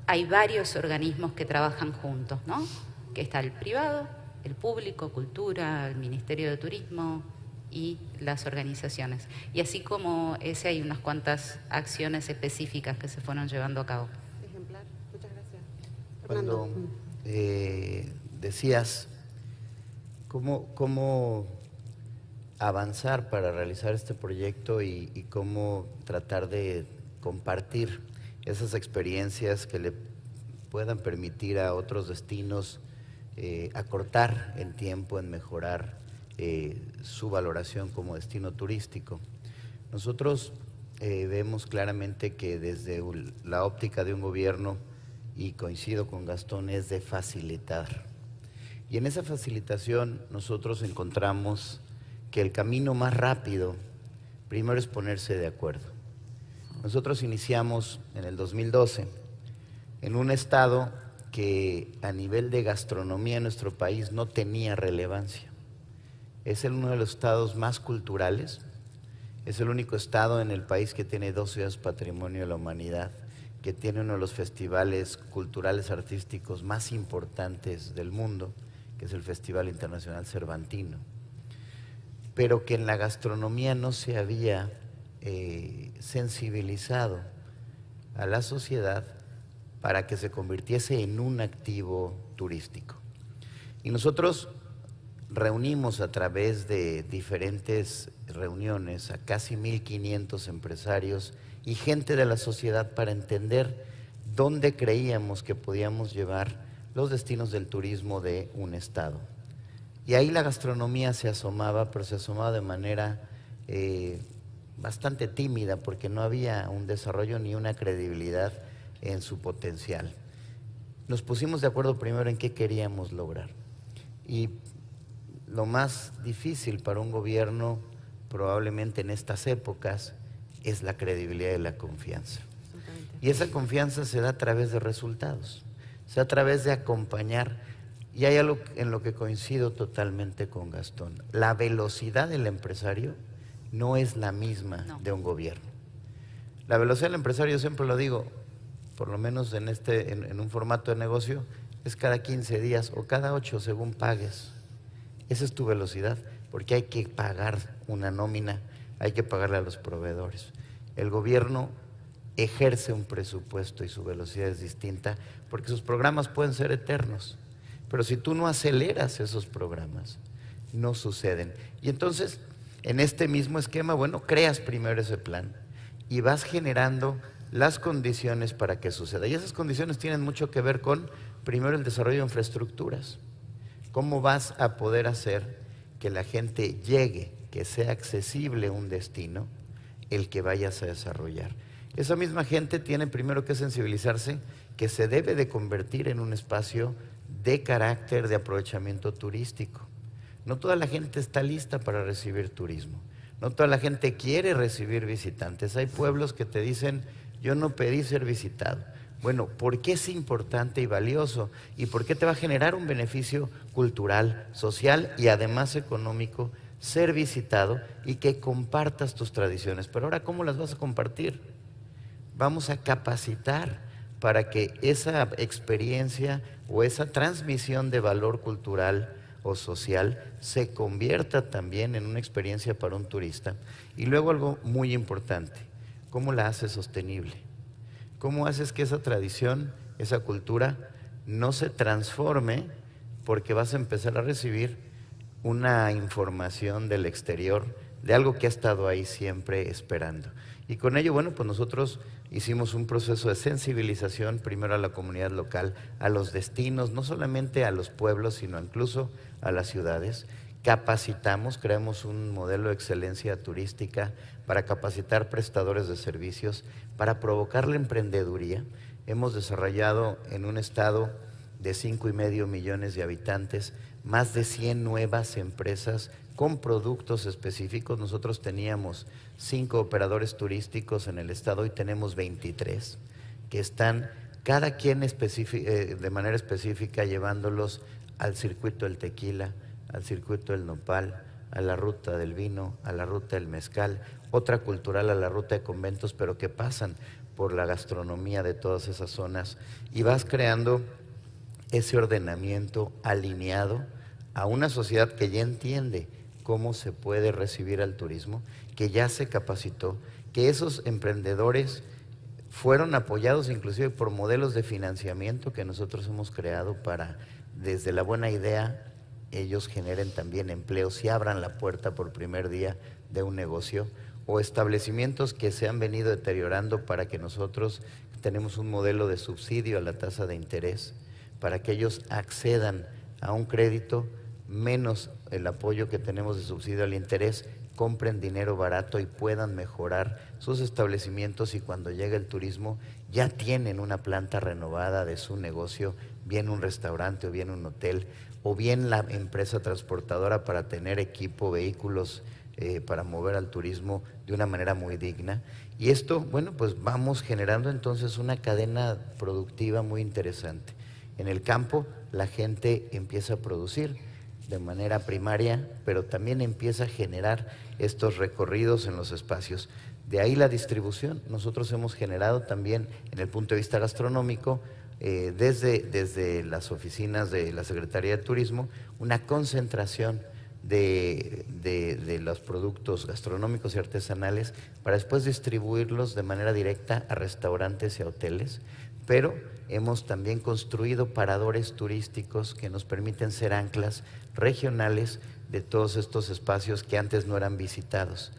hay varios organismos que trabajan juntos, ¿no? Que está el privado, el público, cultura, el Ministerio de Turismo y las organizaciones. Y así como ese hay unas cuantas acciones específicas que se fueron llevando a cabo. Ejemplar. Muchas gracias. Cuando decías cómo avanzar para realizar este proyecto y cómo tratar de compartir esas experiencias que le puedan permitir a otros destinos acortar en tiempo, en mejorar su valoración como destino turístico. Nosotros vemos claramente que desde la óptica de un gobierno, y coincido con Gastón, es de facilitar. Y en esa facilitación nosotros encontramos que el camino más rápido, primero es ponerse de acuerdo. Nosotros iniciamos en el 2012 en un estado que a nivel de gastronomía en nuestro país no tenía relevancia. Es uno de los estados más culturales, es el único estado en el país que tiene 2 ciudades patrimonio de la humanidad, que tiene uno de los festivales culturales artísticos más importantes del mundo, que es el Festival Internacional Cervantino, pero que en la gastronomía no se había sensibilizado a la sociedad para que se convirtiese en un activo turístico. Y nosotros reunimos a través de diferentes reuniones a casi 1.500 empresarios y gente de la sociedad para entender dónde creíamos que podíamos llevar los destinos del turismo de un estado. Y ahí la gastronomía se asomaba, pero se asomaba de manera bastante tímida, porque no había un desarrollo ni una credibilidad en su potencial. Nos pusimos de acuerdo primero en qué queríamos lograr. Y lo más difícil para un gobierno, probablemente en estas épocas, es la credibilidad y la confianza. Y esa confianza se da a través de resultados, se da a través de acompañar. Y hay algo en lo que coincido totalmente con Gastón. La velocidad del empresario no es la misma de un gobierno. La velocidad del empresario, siempre lo digo, por lo menos en un formato de negocio, es cada 15 días o cada 8 según pagues. Esa es tu velocidad, porque hay que pagar una nómina, hay que pagarle a los proveedores. El gobierno ejerce un presupuesto y su velocidad es distinta, porque sus programas pueden ser eternos, pero si tú no aceleras esos programas, no suceden. Y entonces, en este mismo esquema, bueno, creas primero ese plan y vas generando las condiciones para que suceda. Y esas condiciones tienen mucho que ver con, primero, el desarrollo de infraestructuras. ¿Cómo vas a poder hacer que la gente llegue, que sea accesible un destino, el que vayas a desarrollar? Esa misma gente tiene primero que sensibilizarse que se debe de convertir en un espacio de carácter de aprovechamiento turístico. No toda la gente está lista para recibir turismo. No toda la gente quiere recibir visitantes. Hay pueblos que te dicen, yo no pedí ser visitado. Bueno, ¿por qué es importante y valioso? ¿Y por qué te va a generar un beneficio cultural, social y además económico ser visitado y que compartas tus tradiciones? Pero ahora, ¿cómo las vas a compartir? Vamos a capacitar para que esa experiencia o esa transmisión de valor cultural o social se convierta también en una experiencia para un turista. Y luego algo muy importante, ¿cómo la haces sostenible? ¿Cómo haces que esa tradición, esa cultura, no se transforme porque vas a empezar a recibir una información del exterior, de algo que ha estado ahí siempre esperando? Y con ello, bueno, pues nosotros hicimos un proceso de sensibilización, primero a la comunidad local, a los destinos, no solamente a los pueblos, sino incluso a las ciudades. Capacitamos, creamos un modelo de excelencia turística para capacitar prestadores de servicios, para provocar la emprendeduría. Hemos desarrollado en un estado de 5,5 millones de habitantes más de 100 nuevas empresas con productos específicos. Nosotros teníamos 5 operadores turísticos en el estado, hoy tenemos 23 que están cada quien de manera específica llevándolos al circuito del tequila, al circuito del nopal, a la ruta del vino, a la ruta del mezcal, otra cultural a la ruta de conventos, pero que pasan por la gastronomía de todas esas zonas, y vas creando ese ordenamiento alineado a una sociedad que ya entiende cómo se puede recibir al turismo, que ya se capacitó, que esos emprendedores fueron apoyados inclusive por modelos de financiamiento que nosotros hemos creado para, desde la buena idea, ellos generen también empleos y abran la puerta por primer día de un negocio, o establecimientos que se han venido deteriorando para que nosotros tenemos un modelo de subsidio a la tasa de interés, para que ellos accedan a un crédito menos el apoyo que tenemos de subsidio al interés, compren dinero barato y puedan mejorar sus establecimientos, y cuando llegue el turismo ya tienen una planta renovada de su negocio, bien un restaurante o bien un hotel, o bien la empresa transportadora para tener equipo, vehículos para mover al turismo de una manera muy digna. Y esto, bueno, pues vamos generando entonces una cadena productiva muy interesante. En el campo la gente empieza a producir de manera primaria, pero también empieza a generar estos recorridos en los espacios. De ahí la distribución. Nosotros hemos generado también, en el punto de vista gastronómico, desde las oficinas de la Secretaría de Turismo, una concentración de los productos gastronómicos y artesanales para después distribuirlos de manera directa a restaurantes y a hoteles, pero hemos también construido paradores turísticos que nos permiten ser anclas regionales de todos estos espacios que antes no eran visitados.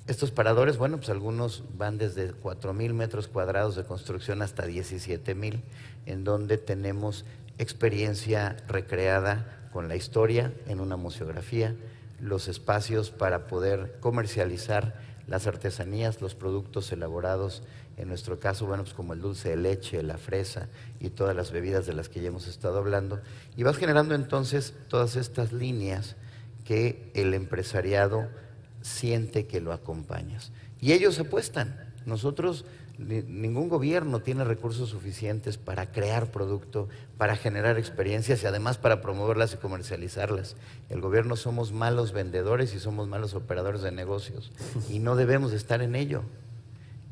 Estos paradores, bueno, pues algunos van desde 4,000 metros cuadrados de construcción hasta 17,000, en donde tenemos experiencia recreada con la historia en una museografía, los espacios para poder comercializar las artesanías, los productos elaborados, en nuestro caso, bueno, pues como el dulce de leche, la fresa y todas las bebidas de las que ya hemos estado hablando, y vas generando entonces todas estas líneas que el empresariado siente que lo acompañas. Y ellos apuestan. Nosotros, ningún gobierno tiene recursos suficientes para crear producto, para generar experiencias y además para promoverlas y comercializarlas. El gobierno somos malos vendedores y somos malos operadores de negocios y no debemos estar en ello.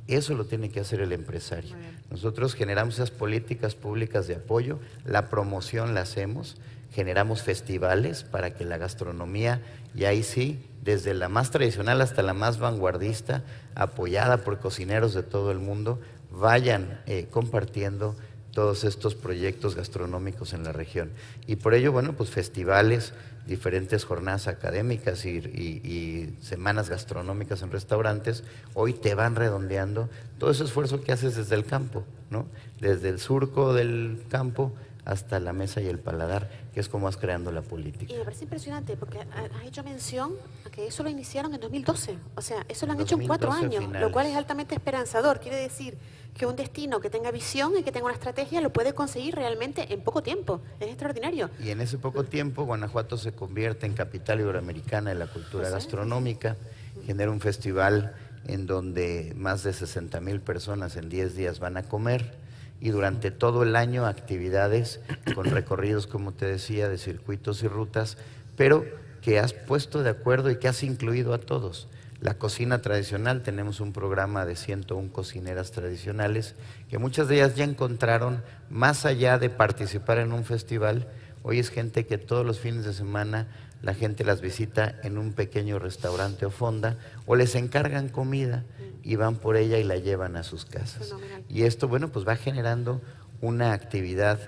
Eso lo tiene que hacer el empresario. Nosotros generamos esas políticas públicas de apoyo, la promoción la hacemos, generamos festivales para que la gastronomía, y ahí sí, desde la más tradicional hasta la más vanguardista, apoyada por cocineros de todo el mundo, vayan compartiendo todos estos proyectos gastronómicos en la región. Y por ello, bueno, pues festivales, diferentes jornadas académicas y semanas gastronómicas en restaurantes, hoy te van redondeando todo ese esfuerzo que haces desde el campo, ¿no? Desde el surco del campo hasta la mesa y el paladar, que es como vas creando la política. Y me parece impresionante, porque has hecho mención a que eso lo iniciaron en 2012, o sea, eso lo han hecho en 4 años, finales. lo cual es altamente esperanzador. Quiere decir que un destino que tenga visión y que tenga una estrategia lo puede conseguir realmente en poco tiempo, es extraordinario. Y en ese poco tiempo, Guanajuato se convierte en capital iberoamericana de la cultura gastronómica, genera un festival en donde más de 60,000 personas en 10 días van a comer, y durante todo el año actividades con recorridos, como te decía, de circuitos y rutas, pero que has puesto de acuerdo y que has incluido a todos. La cocina tradicional, tenemos un programa de 101 cocineras tradicionales, que muchas de ellas ya encontraron, más allá de participar en un festival, hoy es gente que todos los fines de semana la gente las visita en un pequeño restaurante o fonda, o les encargan comida y van por ella y la llevan a sus casas. Fenomenal. Y esto, bueno, pues va generando una actividad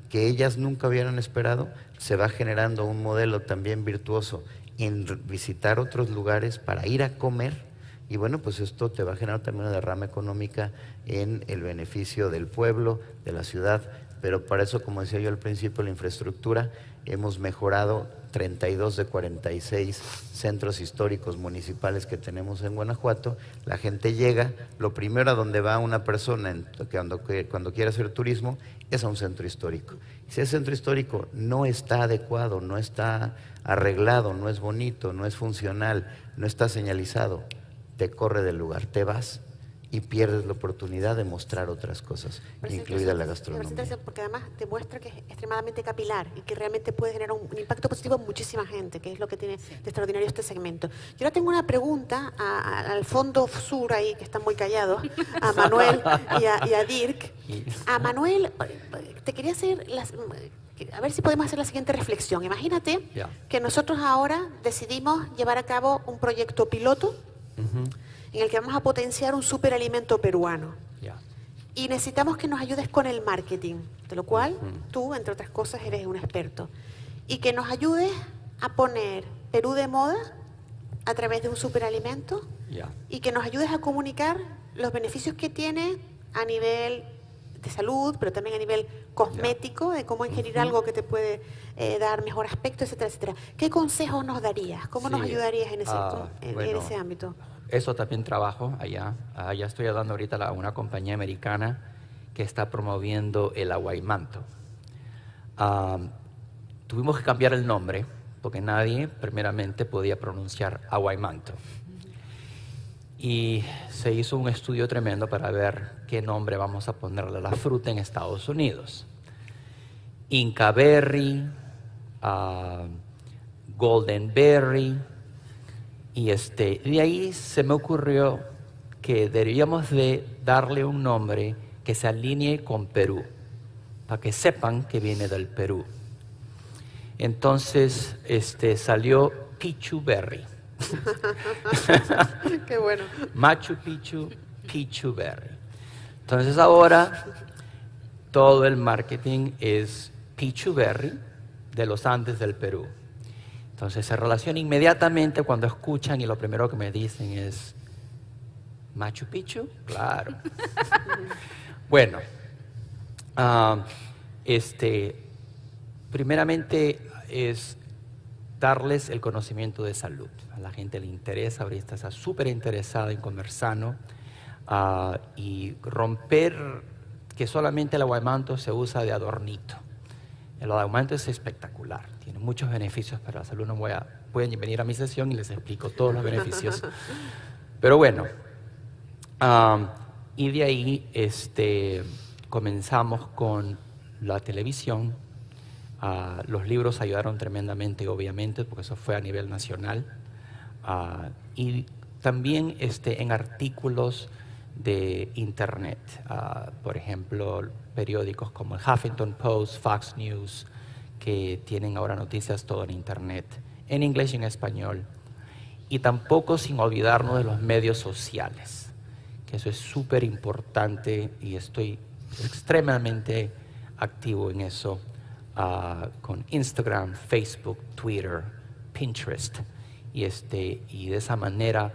que ellas nunca hubieran esperado, se va generando un modelo también virtuoso en visitar otros lugares para ir a comer, y bueno, pues esto te va a generar también una derrama económica en el beneficio del pueblo, de la ciudad, pero para eso, como decía yo al principio, la infraestructura, hemos mejorado 32 de 46 centros históricos municipales que tenemos en Guanajuato. La gente llega, lo primero a donde va una persona cuando quiere hacer turismo es a un centro histórico. Si ese centro histórico no está adecuado, no está arreglado, no es bonito, no es funcional, no está señalizado, te corre del lugar, te vas y pierdes la oportunidad de mostrar otras cosas, incluida la gastronomía. Porque además demuestra que es extremadamente capilar y que realmente puede generar un impacto positivo en muchísima gente, que es lo que tiene de extraordinario este segmento. Yo ahora tengo una pregunta al fondo sur ahí, que están muy callados, a Manuel y a Dirk. A Manuel, te quería hacer a ver si podemos hacer la siguiente reflexión. Imagínate que nosotros ahora decidimos llevar a cabo un proyecto piloto en el que vamos a potenciar un superalimento peruano. Y necesitamos que nos ayudes con el marketing, de lo cual tú, entre otras cosas, eres un experto. Y que nos ayudes a poner Perú de moda a través de un superalimento y que nos ayudes a comunicar los beneficios que tiene a nivel de salud, pero también a nivel cosmético, de cómo ingerir algo que te puede dar mejor aspecto, etcétera, etcétera. ¿Qué consejos nos darías? ¿Cómo nos ayudarías en ese ámbito? Eso también trabajo allá. Allá estoy dando ahorita a una compañía americana que está promoviendo el aguaimanto. Tuvimos que cambiar el nombre porque nadie primeramente podía pronunciar aguaimanto. Y se hizo un estudio tremendo para ver qué nombre vamos a ponerle a la fruta en Estados Unidos. Inca Berry, Golden Berry. Y de ahí se me ocurrió que deberíamos de darle un nombre que se alinee con Perú, para que sepan que viene del Perú. Entonces salió Pichu Berry. Qué bueno. Machu Picchu, Pichu Berry. Entonces ahora todo el marketing es Pichu Berry de los Andes del Perú. Entonces se relaciona inmediatamente cuando escuchan y lo primero que me dicen es Machu Picchu, claro. Bueno, primeramente es darles el conocimiento de salud. A la gente le interesa, ahorita está súper interesada en comer sano y romper que solamente el aguaimanto se usa de adornito. El aguaimanto es espectacular, tiene muchos beneficios para la salud. Pueden venir a mi sesión y les explico todos los beneficios. Pero bueno, y de ahí comenzamos con la televisión. Los libros ayudaron tremendamente, obviamente, porque eso fue a nivel nacional. Y también en artículos de Internet, por ejemplo, periódicos como el Huffington Post, Fox News, que tienen ahora noticias todo en Internet, en inglés y en español. Y tampoco sin olvidarnos de los medios sociales, que eso es súper importante y estoy extremadamente activo en eso, con Instagram, Facebook, Twitter, Pinterest, y de esa manera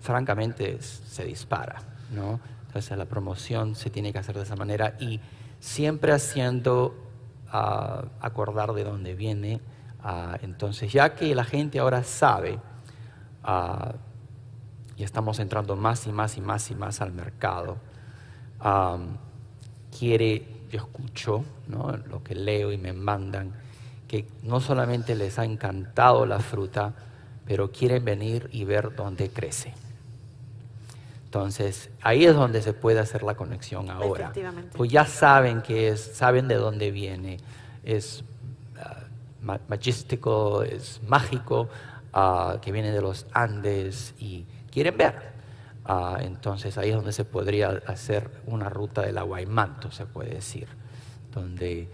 francamente se dispara, ¿no? Entonces la promoción se tiene que hacer de esa manera y siempre haciendo acordar de dónde viene. Entonces ya que la gente ahora sabe y estamos entrando más y más y más y más al mercado, yo escucho, ¿no?, lo que leo y me mandan, que no solamente les ha encantado la fruta, pero quieren venir y ver dónde crece. Entonces, ahí es donde se puede hacer la conexión ahora. Pues ya saben qué es, saben de dónde viene, es majístico, es mágico, que viene de los Andes y quieren ver. Entonces ahí es donde se podría hacer una ruta del aguaimanto, se puede decir, donde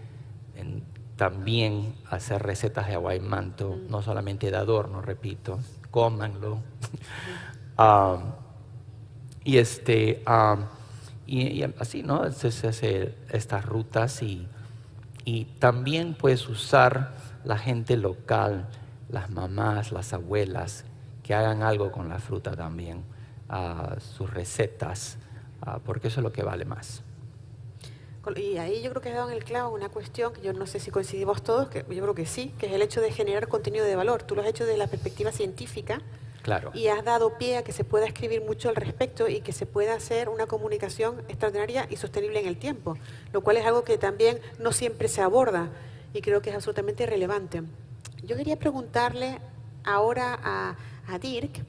también hacer recetas de aguaimanto, no solamente de adorno, repito, cómanlo. Y así, ¿no? Se hace estas rutas y también puedes usar la gente local, las mamás, las abuelas, que hagan algo con la fruta también, sus recetas, porque eso es lo que vale más. Y ahí yo creo que has dado en el clavo una cuestión que yo no sé si coincidimos todos, que yo creo que sí, que es el hecho de generar contenido de valor. Tú lo has hecho desde la perspectiva científica. Claro. Y has dado pie a que se pueda escribir mucho al respecto y que se pueda hacer una comunicación extraordinaria y sostenible en el tiempo, lo cual es algo que también no siempre se aborda y creo que es absolutamente relevante. Yo quería preguntarle ahora a Dirk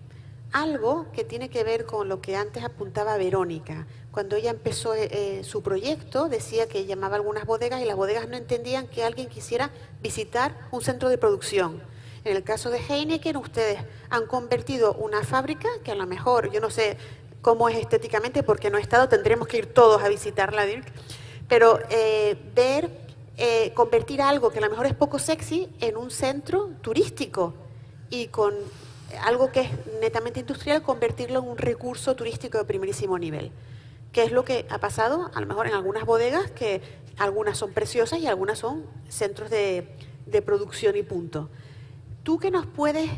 algo que tiene que ver con lo que antes apuntaba Verónica. Cuando ella empezó su proyecto, decía que llamaba a algunas bodegas y las bodegas no entendían que alguien quisiera visitar un centro de producción. En el caso de Heineken, ustedes han convertido una fábrica que a lo mejor, yo no sé cómo es estéticamente porque no he estado, tendremos que ir todos a visitarla, Dirk, pero convertir algo que a lo mejor es poco sexy en un centro turístico y con algo que es netamente industrial, convertirlo en un recurso turístico de primerísimo nivel. ¿Qué es lo que ha pasado? A lo mejor en algunas bodegas, que algunas son preciosas y algunas son centros de producción y punto. ¿Tú qué nos puedes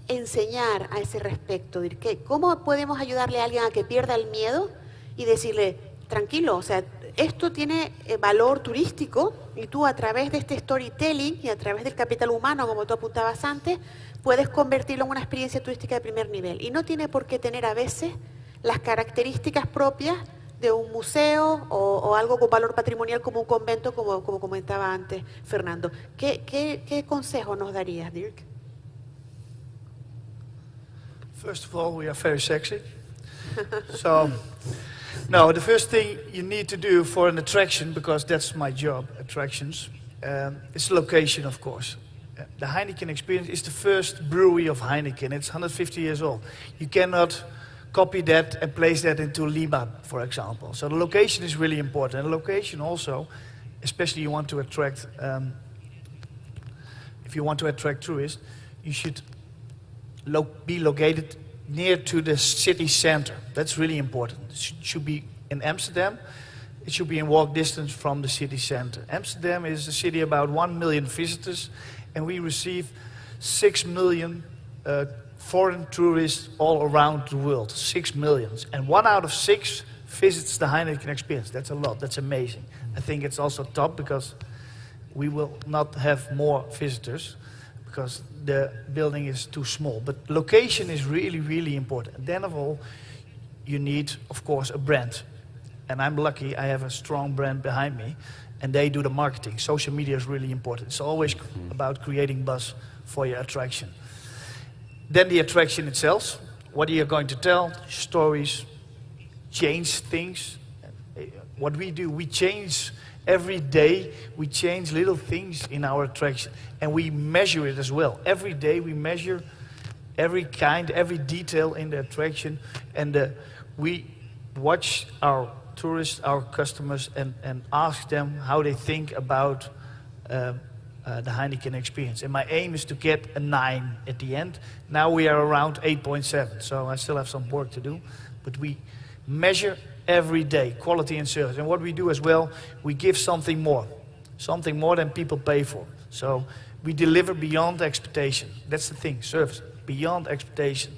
enseñar a ese respecto? ¿Cómo podemos ayudarle a alguien a que pierda el miedo y decirle, tranquilo, o sea, esto tiene valor turístico y tú a través de este storytelling y a través del capital humano, como tú apuntabas antes, puedes convertirlo en una experiencia turística de primer nivel? Y no tiene por qué tener a veces las características propias de un museo o algo con valor patrimonial como un convento, como comentaba antes Fernando. ¿Qué consejo nos darías, Dirk? First of all, we are very sexy. So, no, the first thing you need to do for an attraction, because that's my job, attractions, is location, of course. The Heineken Experience is the first brewery of Heineken. It's 150 years old. You cannot copy that and place that into Lima, for example. So the location is really important. And the location also, especially you want to attract, if you want to attract tourists, you should be located near to the city center. That's really important. It should be in Amsterdam. It should be in walk distance from the city center. Amsterdam is a city about 1 million visitors, and we receive 6 million foreign tourists all around the world, 6 million. And 1 out of 6 visits the Heineken experience. That's a lot, that's amazing. I think it's also top because we will not have more visitors because the building is too small. But location is really, really important. And then of all, you need, of course, a brand. And I'm lucky, I have a strong brand behind me, and they do the marketing. Social media is really important. It's always about creating buzz for your attraction. Then the attraction itself, what are you going to tell? Stories, change things. What we do, we change every day, we change little things in our attraction. And we measure it as well. Every day we measure every kind, every detail in the attraction. And we watch our tourists, our customers, and ask them how they think about the Heineken experience. And my aim is to get a 9 at the end. Now we are around 8.7, so I still have some work to do. But we measure every day, quality and service. And what we do as well, we give something more than people pay for. So we deliver beyond expectation. That's the thing, service, beyond expectation.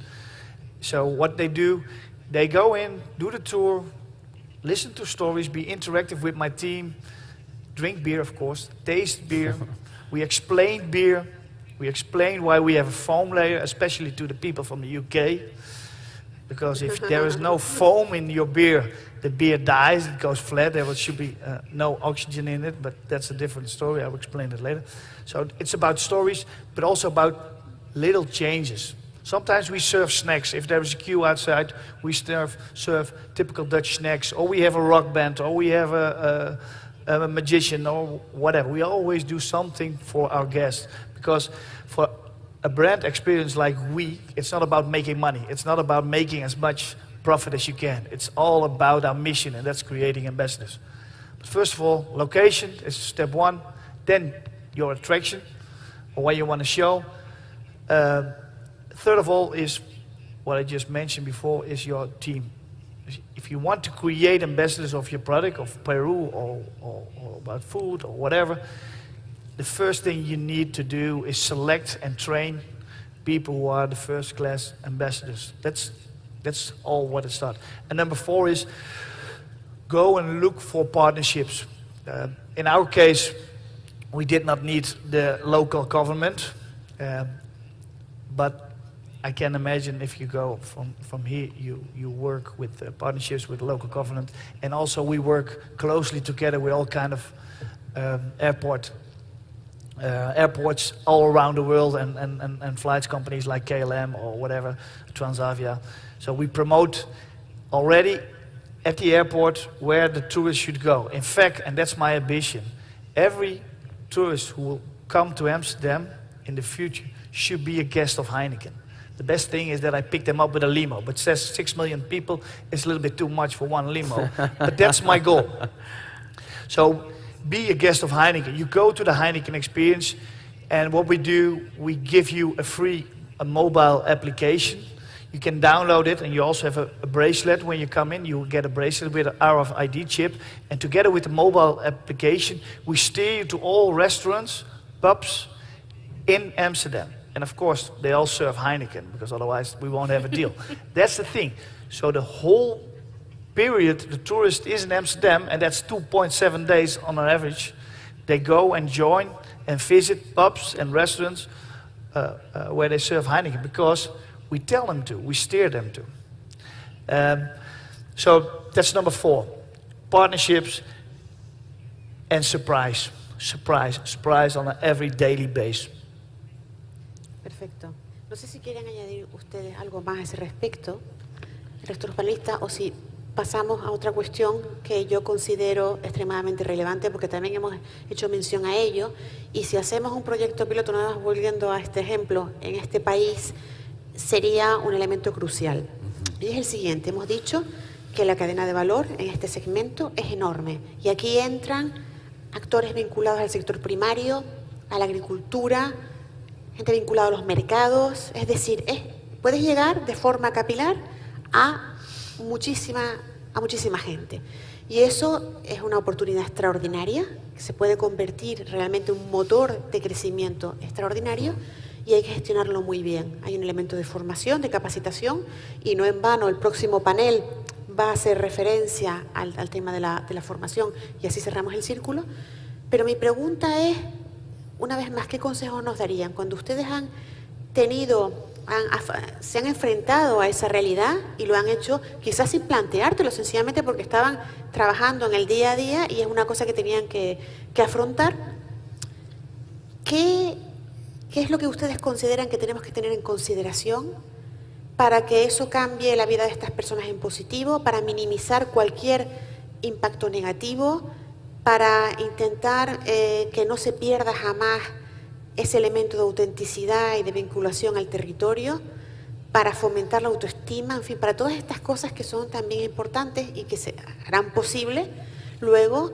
So what they do, they go in, do the tour, listen to stories, be interactive with my team, drink beer, of course, taste beer. We explain beer. We explain why we have a foam layer, especially to the people from the UK. Because if there is no foam in your beer, the beer dies, it goes flat. There should be no oxygen in it, but that's a different story. I'll explain it later. So it's about stories, but also about little changes. Sometimes we serve snacks. If there is a queue outside, we serve typical Dutch snacks, or we have a rock band, or we have a magician, or whatever. We always do something for our guests, because for a brand experience like it's not about making money. It's not about making as much profit as you can. It's all about our mission, and that's creating ambassadors. But first of all, location is step 1. Then your attraction, or what you want to show. Third of all is what I just mentioned before, is your team. If you want to create ambassadors of your product, of Peru, or about food, or whatever, the first thing you need to do is select and train people who are the first-class ambassadors. That's all what it starts. And number 4 is go and look for partnerships. In our case, we did not need the local government, but I can imagine if you go from here, you work with partnerships with the local government, and also we work closely together with all kind of airports all around the world, and flights companies like KLM or whatever, Transavia. So we promote already at the airport where the tourists should go. In fact, and that's my ambition, every tourist who will come to Amsterdam in the future should be a guest of Heineken. The best thing is that I picked them up with a limo, but says 6 million people is a little bit too much for one limo, but that's my goal. So be a guest of Heineken. You go to the Heineken experience, and what we do, we give you a mobile application. You can download it, and you also have a bracelet. When you come in, you get a bracelet with an RFID chip, and together with the mobile application, we steer you to all restaurants, pubs in Amsterdam. And of course, they all serve Heineken, because otherwise we won't have a deal. That's the thing. So the whole period, the tourist is in Amsterdam, and that's 2.7 days on an average. They go and join and visit pubs and restaurants where they serve Heineken, because we tell them to, we steer them to. So that's number 4. Partnerships and surprise. Surprise on an every daily basis. Perfecto. No sé si quieren añadir ustedes algo más a ese respecto, el resto de los panelistas, o si pasamos a otra cuestión que yo considero extremadamente relevante, porque también hemos hecho mención a ello. Y si hacemos un proyecto piloto, nada más volviendo a este ejemplo, en este país, sería un elemento crucial. Y es el siguiente. Hemos dicho que la cadena de valor en este segmento es enorme. Y aquí entran actores vinculados al sector primario, a la agricultura, gente vinculada a los mercados. Es decir, puedes llegar de forma capilar a muchísima gente. Y eso es una oportunidad extraordinaria, que se puede convertir realmente en un motor de crecimiento extraordinario, y hay que gestionarlo muy bien. Hay un elemento de formación, de capacitación, y no en vano el próximo panel va a hacer referencia al tema de la formación, y así cerramos el círculo. Pero mi pregunta es, una vez más, ¿qué consejos nos darían cuando ustedes se han enfrentado a esa realidad y lo han hecho quizás sin planteártelo, sencillamente porque estaban trabajando en el día a día y es una cosa que tenían que afrontar? ¿Qué es lo que ustedes consideran que tenemos que tener en consideración para que eso cambie la vida de estas personas en positivo, para minimizar cualquier impacto negativo, para intentar que no se pierda jamás ese elemento de autenticidad y de vinculación al territorio, para fomentar la autoestima, en fin, para todas estas cosas que son también importantes y que se harán posible luego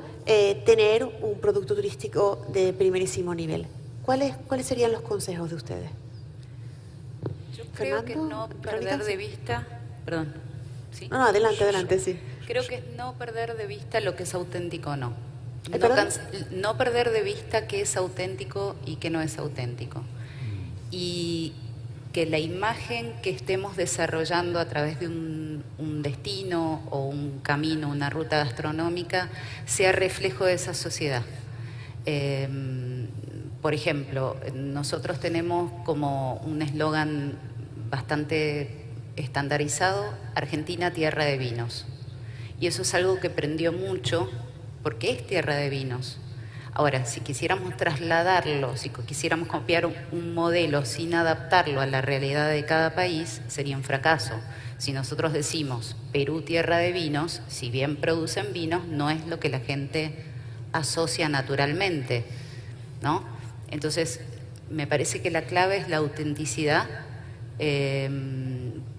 tener un producto turístico de primerísimo nivel? ¿Cuáles serían los consejos de ustedes? Yo creo que no perder de vista... Perdón. ¿Sí? No, adelante, sí. Creo que es no perder de vista lo que es auténtico o no. No perder de vista qué es auténtico y qué no es auténtico. Y que la imagen que estemos desarrollando a través de un destino o un camino, una ruta gastronómica, sea reflejo de esa sociedad. Por ejemplo, nosotros tenemos como un eslogan bastante estandarizado: Argentina, tierra de vinos. Y eso es algo que prendió mucho, porque es tierra de vinos. Ahora, si quisiéramos trasladarlo, si quisiéramos copiar un modelo sin adaptarlo a la realidad de cada país, sería un fracaso. Si nosotros decimos Perú, tierra de vinos, si bien producen vinos, no es lo que la gente asocia naturalmente, ¿no? Entonces, me parece que la clave es la autenticidad,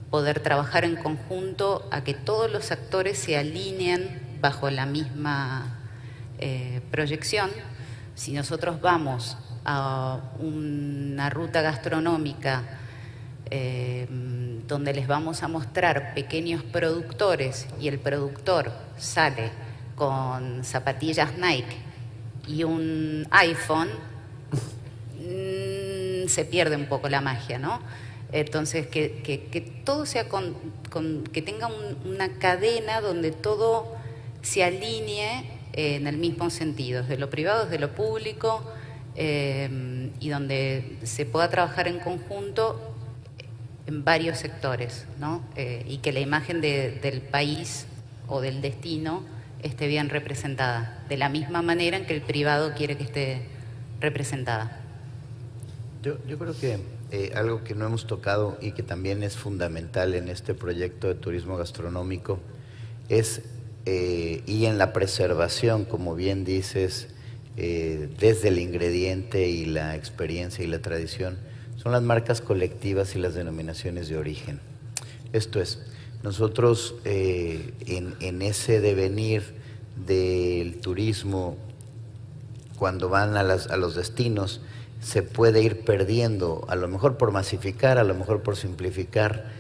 poder trabajar en conjunto a que todos los actores se alineen bajo la misma proyección. Si nosotros vamos a una ruta gastronómica donde les vamos a mostrar pequeños productores y el productor sale con zapatillas Nike y un iPhone, se pierde un poco la magia, ¿no? Entonces, que todo sea que tenga una cadena donde todo se alinee en el mismo sentido, desde lo privado, desde lo público, y donde se pueda trabajar en conjunto en varios sectores, ¿no? Y que la imagen del país o del destino esté bien representada, de la misma manera en que el privado quiere que esté representada. Yo creo que algo que no hemos tocado y que también es fundamental en este proyecto de turismo gastronómico es, y en la preservación, como bien dices, desde el ingrediente y la experiencia y la tradición, son las marcas colectivas y las denominaciones de origen. Esto es, nosotros en ese devenir del turismo, cuando van a los destinos, se puede ir perdiendo, a lo mejor por masificar, a lo mejor por simplificar,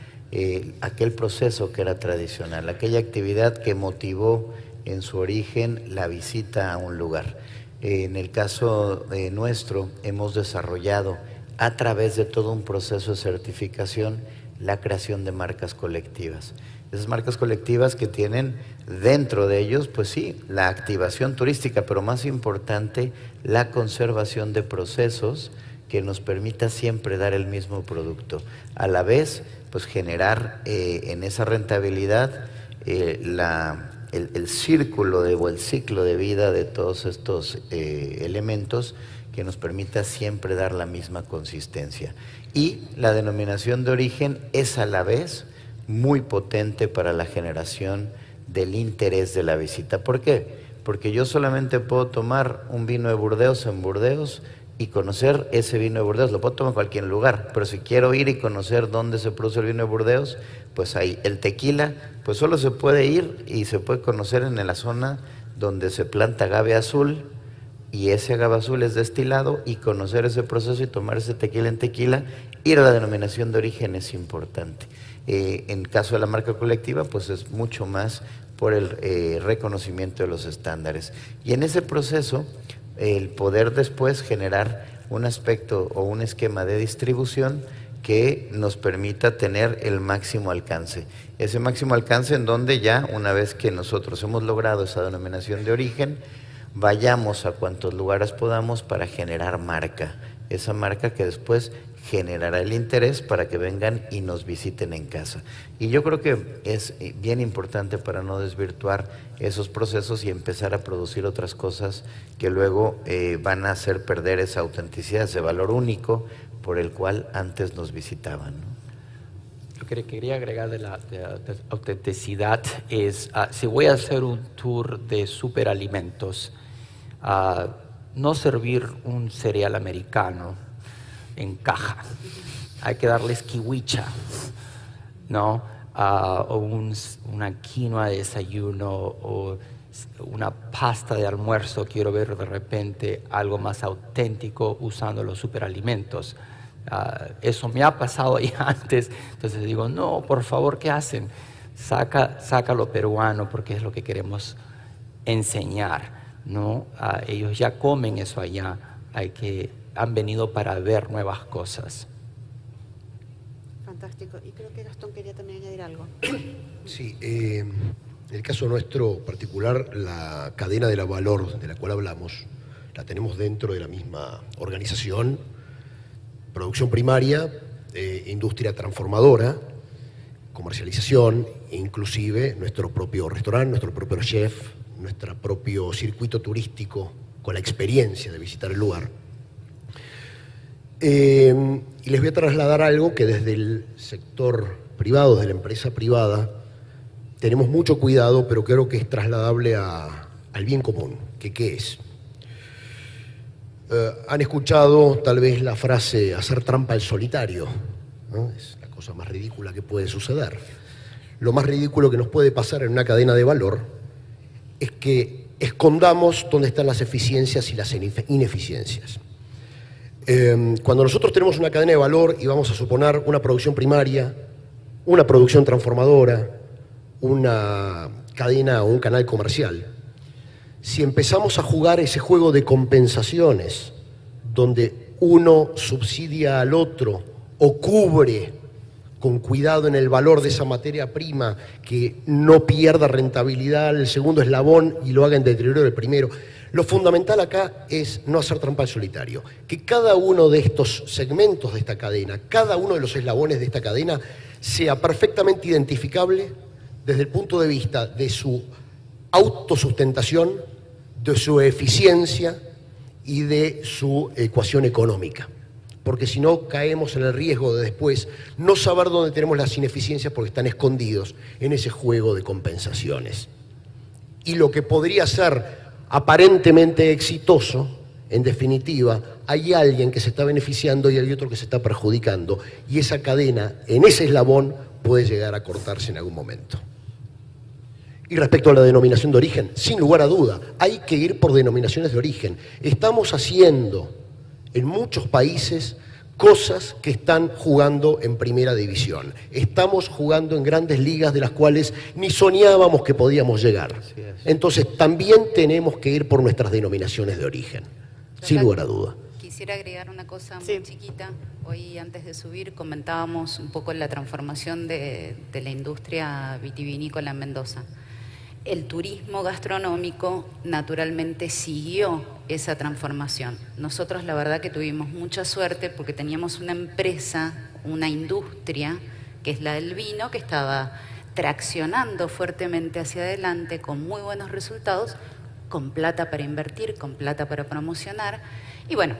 aquel proceso que era tradicional, aquella actividad que motivó en su origen la visita a un lugar. En el caso nuestro, hemos desarrollado a través de todo un proceso de certificación la creación de marcas colectivas. Esas marcas colectivas que tienen dentro de ellos, pues sí, la activación turística, pero más importante, la conservación de procesos que nos permita siempre dar el mismo producto. A la vez, pues generar en esa rentabilidad el círculo o el ciclo de vida de todos estos elementos que nos permita siempre dar la misma consistencia. Y la denominación de origen es a la vez muy potente para la generación del interés de la visita. ¿Por qué? Porque yo solamente puedo tomar un vino de Burdeos en Burdeos y conocer ese vino de Burdeos. Lo puedo tomar en cualquier lugar, pero si quiero ir y conocer dónde se produce el vino de Burdeos, pues ahí. El tequila, pues solo se puede ir y se puede conocer en la zona donde se planta agave azul, y ese agave azul es destilado, y conocer ese proceso y tomar ese tequila en tequila. Ir a la denominación de origen es importante. En caso de la marca colectiva, pues es mucho más por el reconocimiento de los estándares. Y en ese proceso, el poder después generar un aspecto o un esquema de distribución que nos permita tener el máximo alcance. Ese máximo alcance en donde ya, una vez que nosotros hemos logrado esa denominación de origen, vayamos a cuantos lugares podamos para generar marca. Esa marca que después generará el interés para que vengan y nos visiten en casa. Y yo creo que es bien importante para no desvirtuar esos procesos y empezar a producir otras cosas que luego van a hacer perder esa autenticidad, ese valor único por el cual antes nos visitaban, ¿no? Lo que quería agregar de la autenticidad es, si voy a hacer un tour de superalimentos, no servir un cereal americano en caja, hay que darles kiwicha, ¿no? O una quinoa de desayuno, o una pasta de almuerzo. Quiero ver de repente algo más auténtico usando los superalimentos. Eso me ha pasado ahí antes, entonces digo, no, por favor, ¿qué hacen? Saca lo peruano, porque es lo que queremos enseñar, ¿no? Ellos ya comen eso allá, han venido para ver nuevas cosas. Fantástico. Y creo que Gastón quería también añadir algo. Sí, en el caso nuestro particular, la cadena de la valor de la cual hablamos, la tenemos dentro de la misma organización: producción primaria, industria transformadora, comercialización, e inclusive nuestro propio restaurante, nuestro propio chef, nuestro propio circuito turístico con la experiencia de visitar el lugar. Y les voy a trasladar algo que desde el sector privado, desde la empresa privada, tenemos mucho cuidado, pero creo que es trasladable al bien común. ¿Qué es? Han escuchado tal vez la frase hacer trampa al solitario, ¿no? Es la cosa más ridícula que puede suceder. Lo más ridículo que nos puede pasar en una cadena de valor es que escondamos dónde están las eficiencias y las ineficiencias. Cuando nosotros tenemos una cadena de valor y vamos a suponer una producción primaria, una producción transformadora, una cadena o un canal comercial, si empezamos a jugar ese juego de compensaciones, donde uno subsidia al otro o cubre con cuidado en el valor de esa materia prima, que no pierda rentabilidad el segundo eslabón y lo haga en deterioro del primero, lo fundamental acá es no hacer trampa al solitario, que cada uno de estos segmentos de esta cadena, cada uno de los eslabones de esta cadena, sea perfectamente identificable desde el punto de vista de su autosustentación, de su eficiencia y de su ecuación económica. Porque si no, caemos en el riesgo de después no saber dónde tenemos las ineficiencias porque están escondidos en ese juego de compensaciones. Y lo que podría ser aparentemente exitoso, en definitiva, hay alguien que se está beneficiando y hay otro que se está perjudicando. Y esa cadena, en ese eslabón, puede llegar a cortarse en algún momento. Y respecto a la denominación de origen, sin lugar a duda, hay que ir por denominaciones de origen. Estamos haciendo en muchos países cosas que están jugando en primera división. Estamos jugando en grandes ligas de las cuales ni soñábamos que podíamos llegar. Entonces también tenemos que ir por nuestras denominaciones de origen, sin lugar a duda. Quisiera agregar una cosa muy Sí. chiquita. Hoy, antes de subir, comentábamos un poco la transformación de la industria vitivinícola en Mendoza. El turismo gastronómico naturalmente siguió esa transformación. Nosotros la verdad que tuvimos mucha suerte porque teníamos una empresa, una industria, que es la del vino, que estaba traccionando fuertemente hacia adelante con muy buenos resultados, con plata para invertir, con plata para promocionar. Y bueno,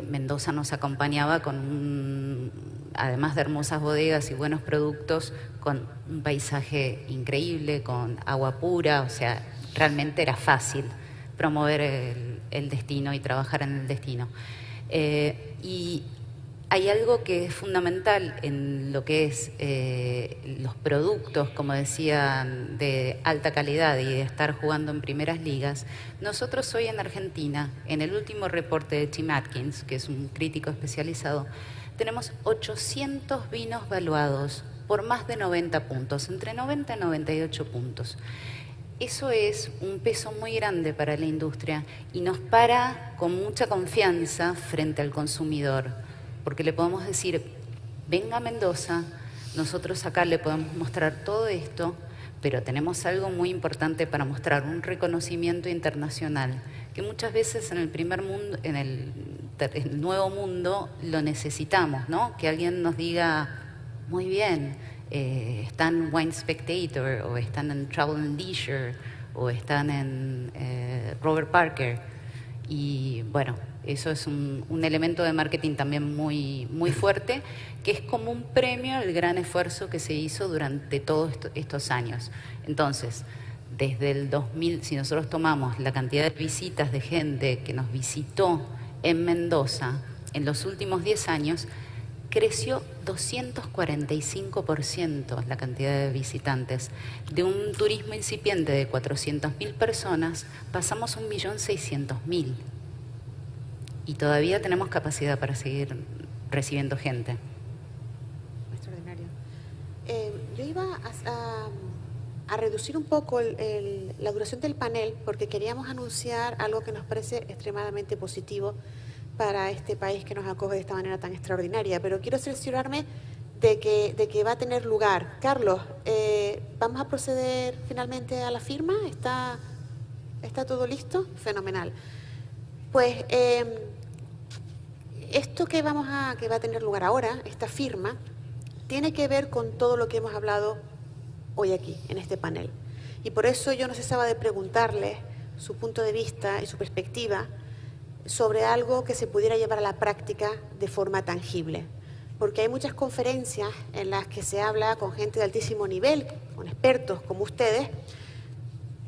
Mendoza nos acompañaba con además de hermosas bodegas y buenos productos, con un paisaje increíble, con agua pura, o sea, realmente era fácil promover el destino y trabajar en el destino. Y hay algo que es fundamental en lo que es los productos, como decían, de alta calidad y de estar jugando en primeras ligas. Nosotros hoy en Argentina, en el último reporte de Tim Atkins, que es un crítico especializado, tenemos 800 vinos valuados por más de 90 puntos, entre 90 y 98 puntos. Eso es un peso muy grande para la industria y nos para con mucha confianza frente al consumidor, porque le podemos decir, venga a Mendoza, nosotros acá le podemos mostrar todo esto, pero tenemos algo muy importante para mostrar, un reconocimiento internacional, que muchas veces en el primer mundo, en el nuevo mundo lo necesitamos, ¿no? Que alguien nos diga, muy bien, están en Wine Spectator, o están en Travel and Leisure, o están en Robert Parker. Y bueno, eso es un elemento de marketing también muy, muy fuerte, que es como un premio al gran esfuerzo que se hizo durante todos estos años. Entonces, desde el 2000, si nosotros tomamos la cantidad de visitas de gente que nos visitó en Mendoza en los últimos 10 años, creció 245% la cantidad de visitantes. De un turismo incipiente de 400.000 personas, pasamos a 1.600.000. Y todavía tenemos capacidad para seguir recibiendo gente. Extraordinario. Yo iba a reducir un poco la duración del panel porque queríamos anunciar algo que nos parece extremadamente positivo para este país que nos acoge de esta manera tan extraordinaria. Pero quiero cerciorarme de que va a tener lugar. Carlos, ¿vamos a proceder finalmente a la firma? ¿Está todo listo? Fenomenal. Pues esto que va a tener lugar ahora, esta firma, tiene que ver con todo lo que hemos hablado hoy aquí, en este panel. Y por eso yo no cesaba de preguntarle su punto de vista y su perspectiva sobre algo que se pudiera llevar a la práctica de forma tangible. Porque hay muchas conferencias en las que se habla con gente de altísimo nivel, con expertos como ustedes,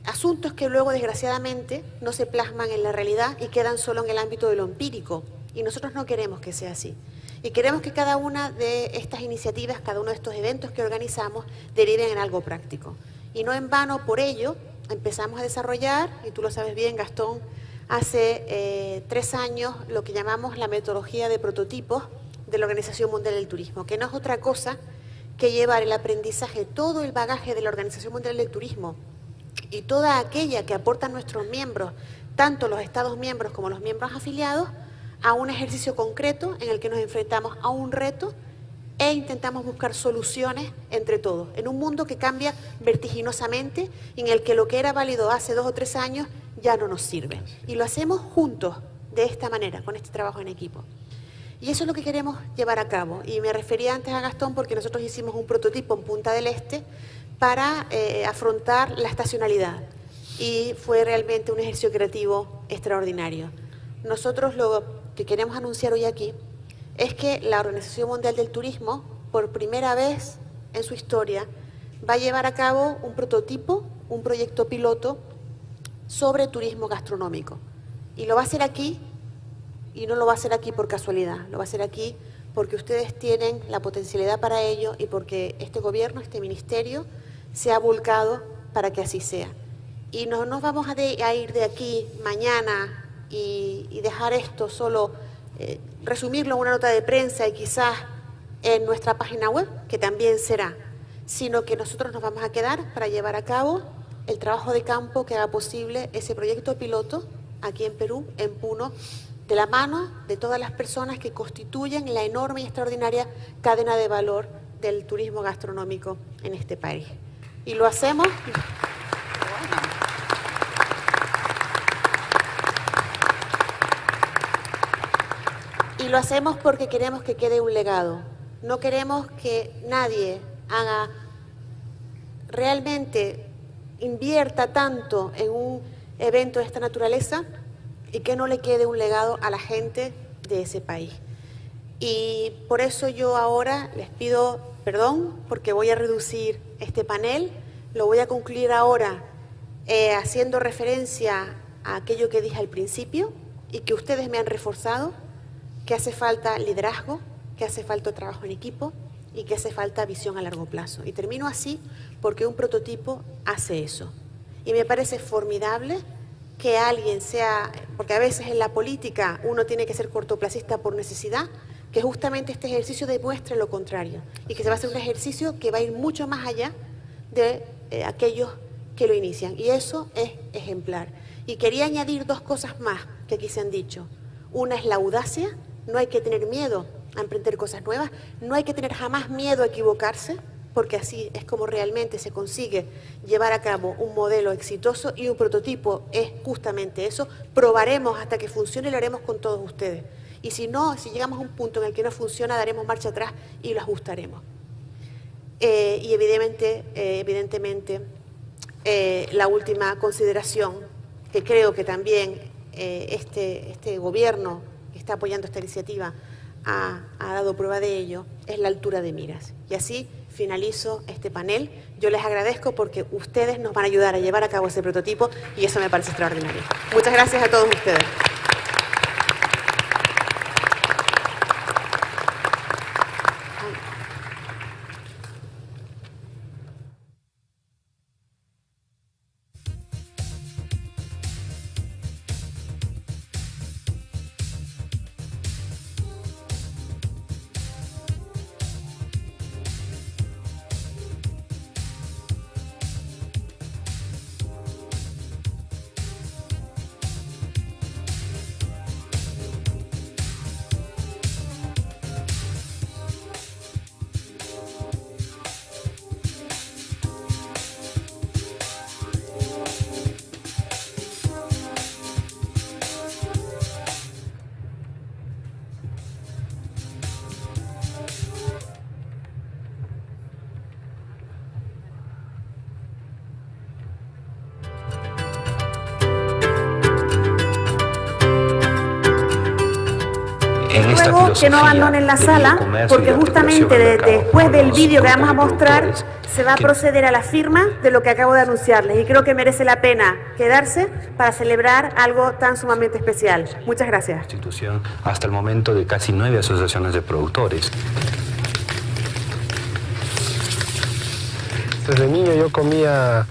asuntos que luego, desgraciadamente, no se plasman en la realidad y quedan solo en el ámbito de lo empírico. Y nosotros no queremos que sea así. Y queremos que cada una de estas iniciativas, cada uno de estos eventos que organizamos, deriven en algo práctico. Y no en vano, por ello, empezamos a desarrollar, y tú lo sabes bien, Gastón, hace 3 años lo que llamamos la metodología de prototipos de la Organización Mundial del Turismo, que no es otra cosa que llevar el aprendizaje, todo el bagaje de la Organización Mundial del Turismo y toda aquella que aportan nuestros miembros, tanto los Estados miembros como los miembros afiliados, a un ejercicio concreto en el que nos enfrentamos a un reto e intentamos buscar soluciones entre todos, en un mundo que cambia vertiginosamente y en el que lo que era válido hace 2 o 3 años ya no nos sirve. Y lo hacemos juntos, de esta manera, con este trabajo en equipo. Y eso es lo que queremos llevar a cabo. Y me refería antes a Gastón porque nosotros hicimos un prototipo en Punta del Este para afrontar la estacionalidad. Y fue realmente un ejercicio creativo extraordinario. Nosotros lo que queremos anunciar hoy aquí es que la Organización Mundial del Turismo, por primera vez en su historia, va a llevar a cabo un prototipo, un proyecto piloto sobre turismo gastronómico. Y lo va a hacer aquí, y no lo va a hacer aquí por casualidad, lo va a hacer aquí porque ustedes tienen la potencialidad para ello y porque este gobierno, este ministerio, se ha volcado para que así sea. Y no nos vamos a ir de aquí mañana y dejar esto solo, resumirlo en una nota de prensa y quizás en nuestra página web, que también será, sino que nosotros nos vamos a quedar para llevar a cabo el trabajo de campo que haga posible ese proyecto piloto aquí en Perú, en Puno, de la mano de todas las personas que constituyen la enorme y extraordinaria cadena de valor del turismo gastronómico en este país. Y lo hacemos... Y lo hacemos porque queremos que quede un legado. No queremos que nadie haga realmente, invierta tanto en un evento de esta naturaleza y que no le quede un legado a la gente de ese país. Y por eso yo ahora les pido perdón porque voy a reducir este panel. Lo voy a concluir ahora haciendo referencia a aquello que dije al principio y que ustedes me han reforzado. que hace falta liderazgo, que hace falta trabajo en equipo y que hace falta visión a largo plazo. Y termino así porque un prototipo hace eso. Y me parece formidable que alguien sea, porque a veces en la política uno tiene que ser cortoplacista por necesidad, que justamente este ejercicio demuestre lo contrario y que se va a hacer un ejercicio que va a ir mucho más allá de aquellos que lo inician. Y eso es ejemplar. Y quería añadir dos cosas más que aquí se han dicho. Una es la audacia, no hay que tener miedo a emprender cosas nuevas, no hay que tener jamás miedo a equivocarse, porque así es como realmente se consigue llevar a cabo un modelo exitoso, y un prototipo es justamente eso. Probaremos hasta que funcione y lo haremos con todos ustedes. Y si no, si llegamos a un punto en el que no funciona, daremos marcha atrás y lo ajustaremos. Y evidentemente, la última consideración, que creo que también este gobierno que está apoyando esta iniciativa ha dado prueba de ello, es la altura de miras. Y así finalizo este panel. Yo les agradezco porque ustedes nos van a ayudar a llevar a cabo ese prototipo y eso me parece extraordinario. Muchas gracias a todos ustedes. Ruego que no abandonen la sala, porque justamente después del vídeo que vamos a mostrar se va a proceder a la firma de lo que acabo de anunciarles, y creo que merece la pena quedarse para celebrar algo tan sumamente especial. Muchas gracias. Institución hasta el momento de casi 9 asociaciones de productores. Desde niño yo comía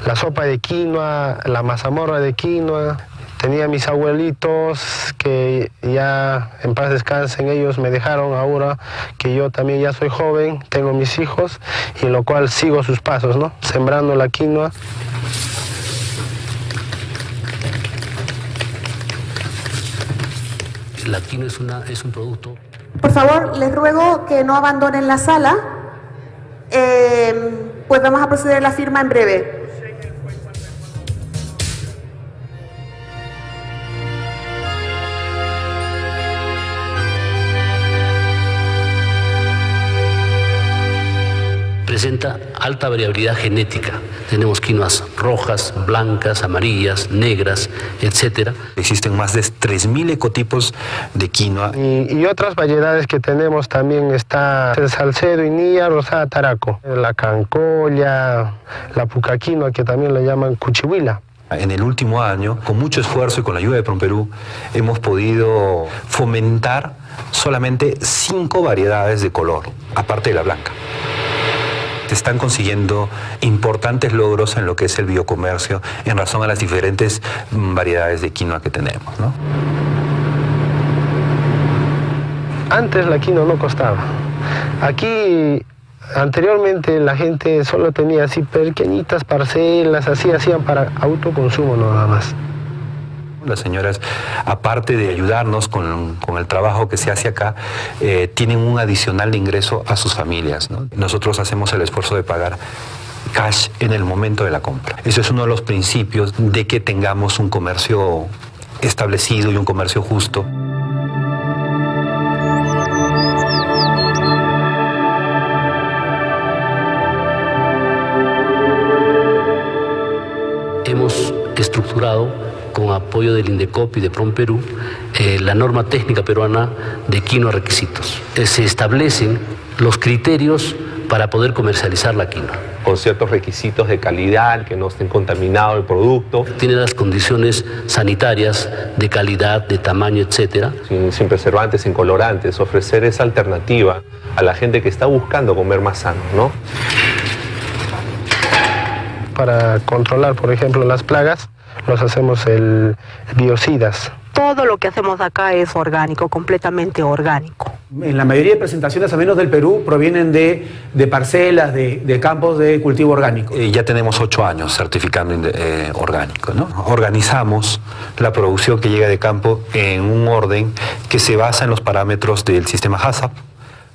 la sopa de quinoa, la mazamorra de quinoa. Tenía mis abuelitos que ya en paz descansen, ellos me dejaron ahora que yo también ya soy joven, tengo mis hijos, y en lo cual sigo sus pasos, ¿no? Sembrando la quinoa. La quinoa es un producto. Por favor, les ruego que no abandonen la sala, pues vamos a proceder a la firma en breve. Presenta alta variabilidad genética. Tenemos quinoas rojas, blancas, amarillas, negras, etc. Existen más de 3.000 ecotipos de quinoa. Y otras variedades que tenemos también está el Salcedo, Inía, Rosada, Taraco, la Cancolla, la Pucaquinoa, que también le llaman Cuchihuila. En el último año, con mucho esfuerzo y con la ayuda de PROMPERÚ, hemos podido fomentar solamente 5 variedades de color, aparte de la blanca. Se están consiguiendo importantes logros en lo que es el biocomercio en razón a las diferentes variedades de quinoa que tenemos, ¿no? Antes la quinoa no costaba. Aquí anteriormente la gente solo tenía así pequeñitas parcelas, así hacían para autoconsumo nada más. Las señoras, aparte de ayudarnos con el trabajo que se hace acá, tienen un adicional de ingreso a sus familias, ¿no? Nosotros hacemos el esfuerzo de pagar cash en el momento de la compra. Eso es uno de los principios de que tengamos un comercio establecido y un comercio justo. Hemos estructurado, con apoyo del INDECOP y de PROMPERÚ, la norma técnica peruana de quinoa requisitos. Se establecen los criterios para poder comercializar la quinoa. Con ciertos requisitos de calidad, que no estén contaminado el producto. Tiene las condiciones sanitarias de calidad, de tamaño, etcétera. Sin preservantes, sin colorantes, ofrecer esa alternativa a la gente que está buscando comer más sano, ¿no? Para controlar, por ejemplo, las plagas, los hacemos el biocidas. Todo lo que hacemos acá es orgánico, completamente orgánico. En la mayoría de presentaciones, al menos del Perú, provienen de parcelas, de campos de cultivo orgánico. Ya tenemos 8 años certificando orgánico, ¿no? Organizamos la producción que llega de campo en un orden que se basa en los parámetros del sistema HACCP,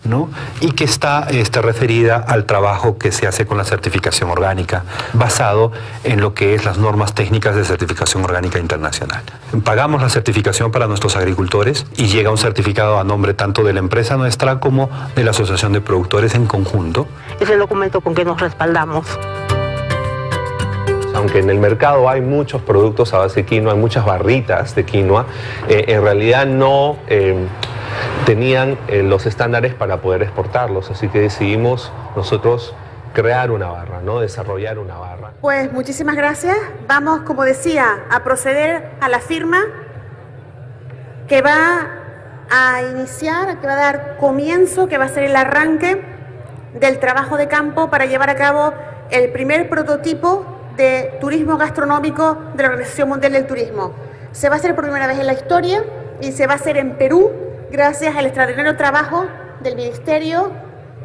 ¿no? Y que está referida al trabajo que se hace con la certificación orgánica, basado en lo que es las normas técnicas de certificación orgánica internacional. Pagamos la certificación para nuestros agricultores y llega un certificado a nombre tanto de la empresa nuestra como de la Asociación de Productores en conjunto. Es el documento con que nos respaldamos. Aunque en el mercado hay muchos productos a base de quinoa, hay muchas barritas de quinoa, en realidad no tenían los estándares para poder exportarlos, así que decidimos nosotros crear una barra, ¿no? Desarrollar una barra. Pues muchísimas gracias. Vamos, como decía, a proceder a la firma que va a iniciar, que va a dar comienzo, que va a ser el arranque del trabajo de campo para llevar a cabo el primer prototipo de turismo gastronómico de la Organización Mundial del Turismo. Se va a hacer por primera vez en la historia y se va a hacer en Perú, gracias al extraordinario trabajo del Ministerio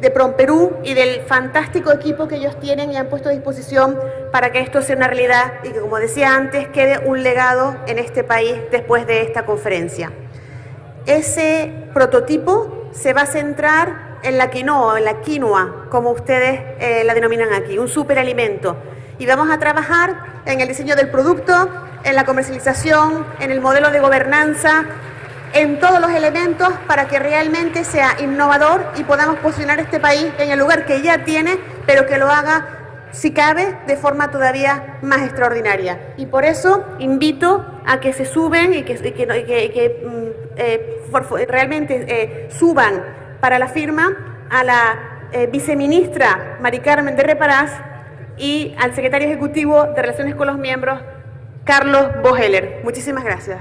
de PROMPERÚ y del fantástico equipo que ellos tienen y han puesto a disposición para que esto sea una realidad y que, como decía antes, quede un legado en este país después de esta conferencia. Ese prototipo se va a centrar en la quinoa, como ustedes la denominan aquí, un superalimento. Y vamos a trabajar en el diseño del producto, en la comercialización, en el modelo de gobernanza, en todos los elementos para que realmente sea innovador y podamos posicionar este país en el lugar que ya tiene, pero que lo haga, si cabe, de forma todavía más extraordinaria. Y por eso invito a que se suben y realmente suban para la firma a la viceministra Mari Carmen de Reparaz y al secretario ejecutivo de Relaciones con los Miembros, Carlos Boheller. Muchísimas gracias.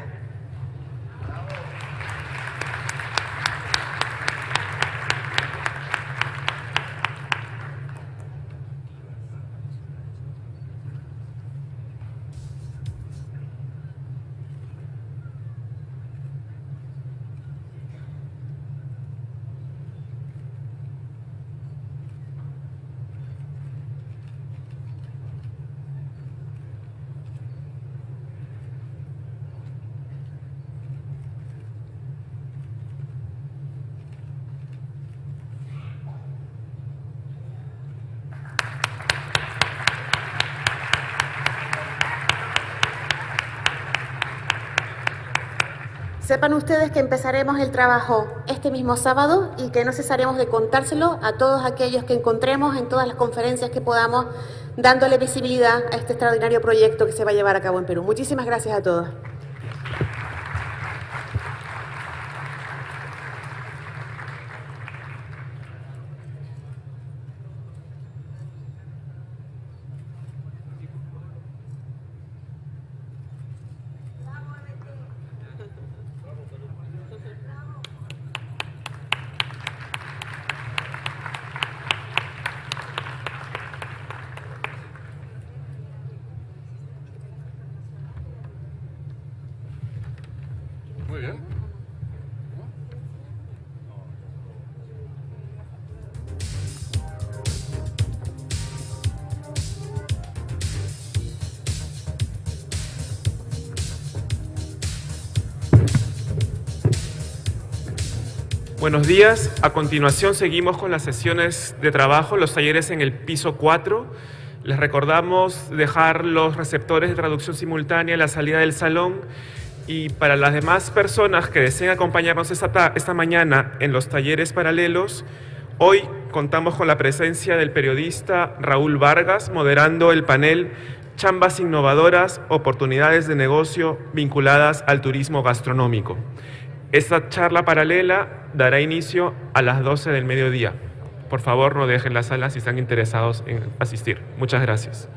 Sepan ustedes que empezaremos el trabajo este mismo sábado y que no cesaremos de contárselo a todos aquellos que encontremos en todas las conferencias que podamos, dándole visibilidad a este extraordinario proyecto que se va a llevar a cabo en Perú. Muchísimas gracias a todos. Muy bien. Buenos días. A continuación seguimos con las sesiones de trabajo, los talleres en el piso 4. Les recordamos dejar los receptores de traducción simultánea a la salida del salón. Y para las demás personas que deseen acompañarnos esta mañana en los talleres paralelos, hoy contamos con la presencia del periodista Raúl Vargas, moderando el panel Chambas Innovadoras, Oportunidades de Negocio vinculadas al turismo gastronómico. Esta charla paralela dará inicio a las 12 del mediodía. por favor no dejen la sala si están interesados en asistir. Muchas gracias.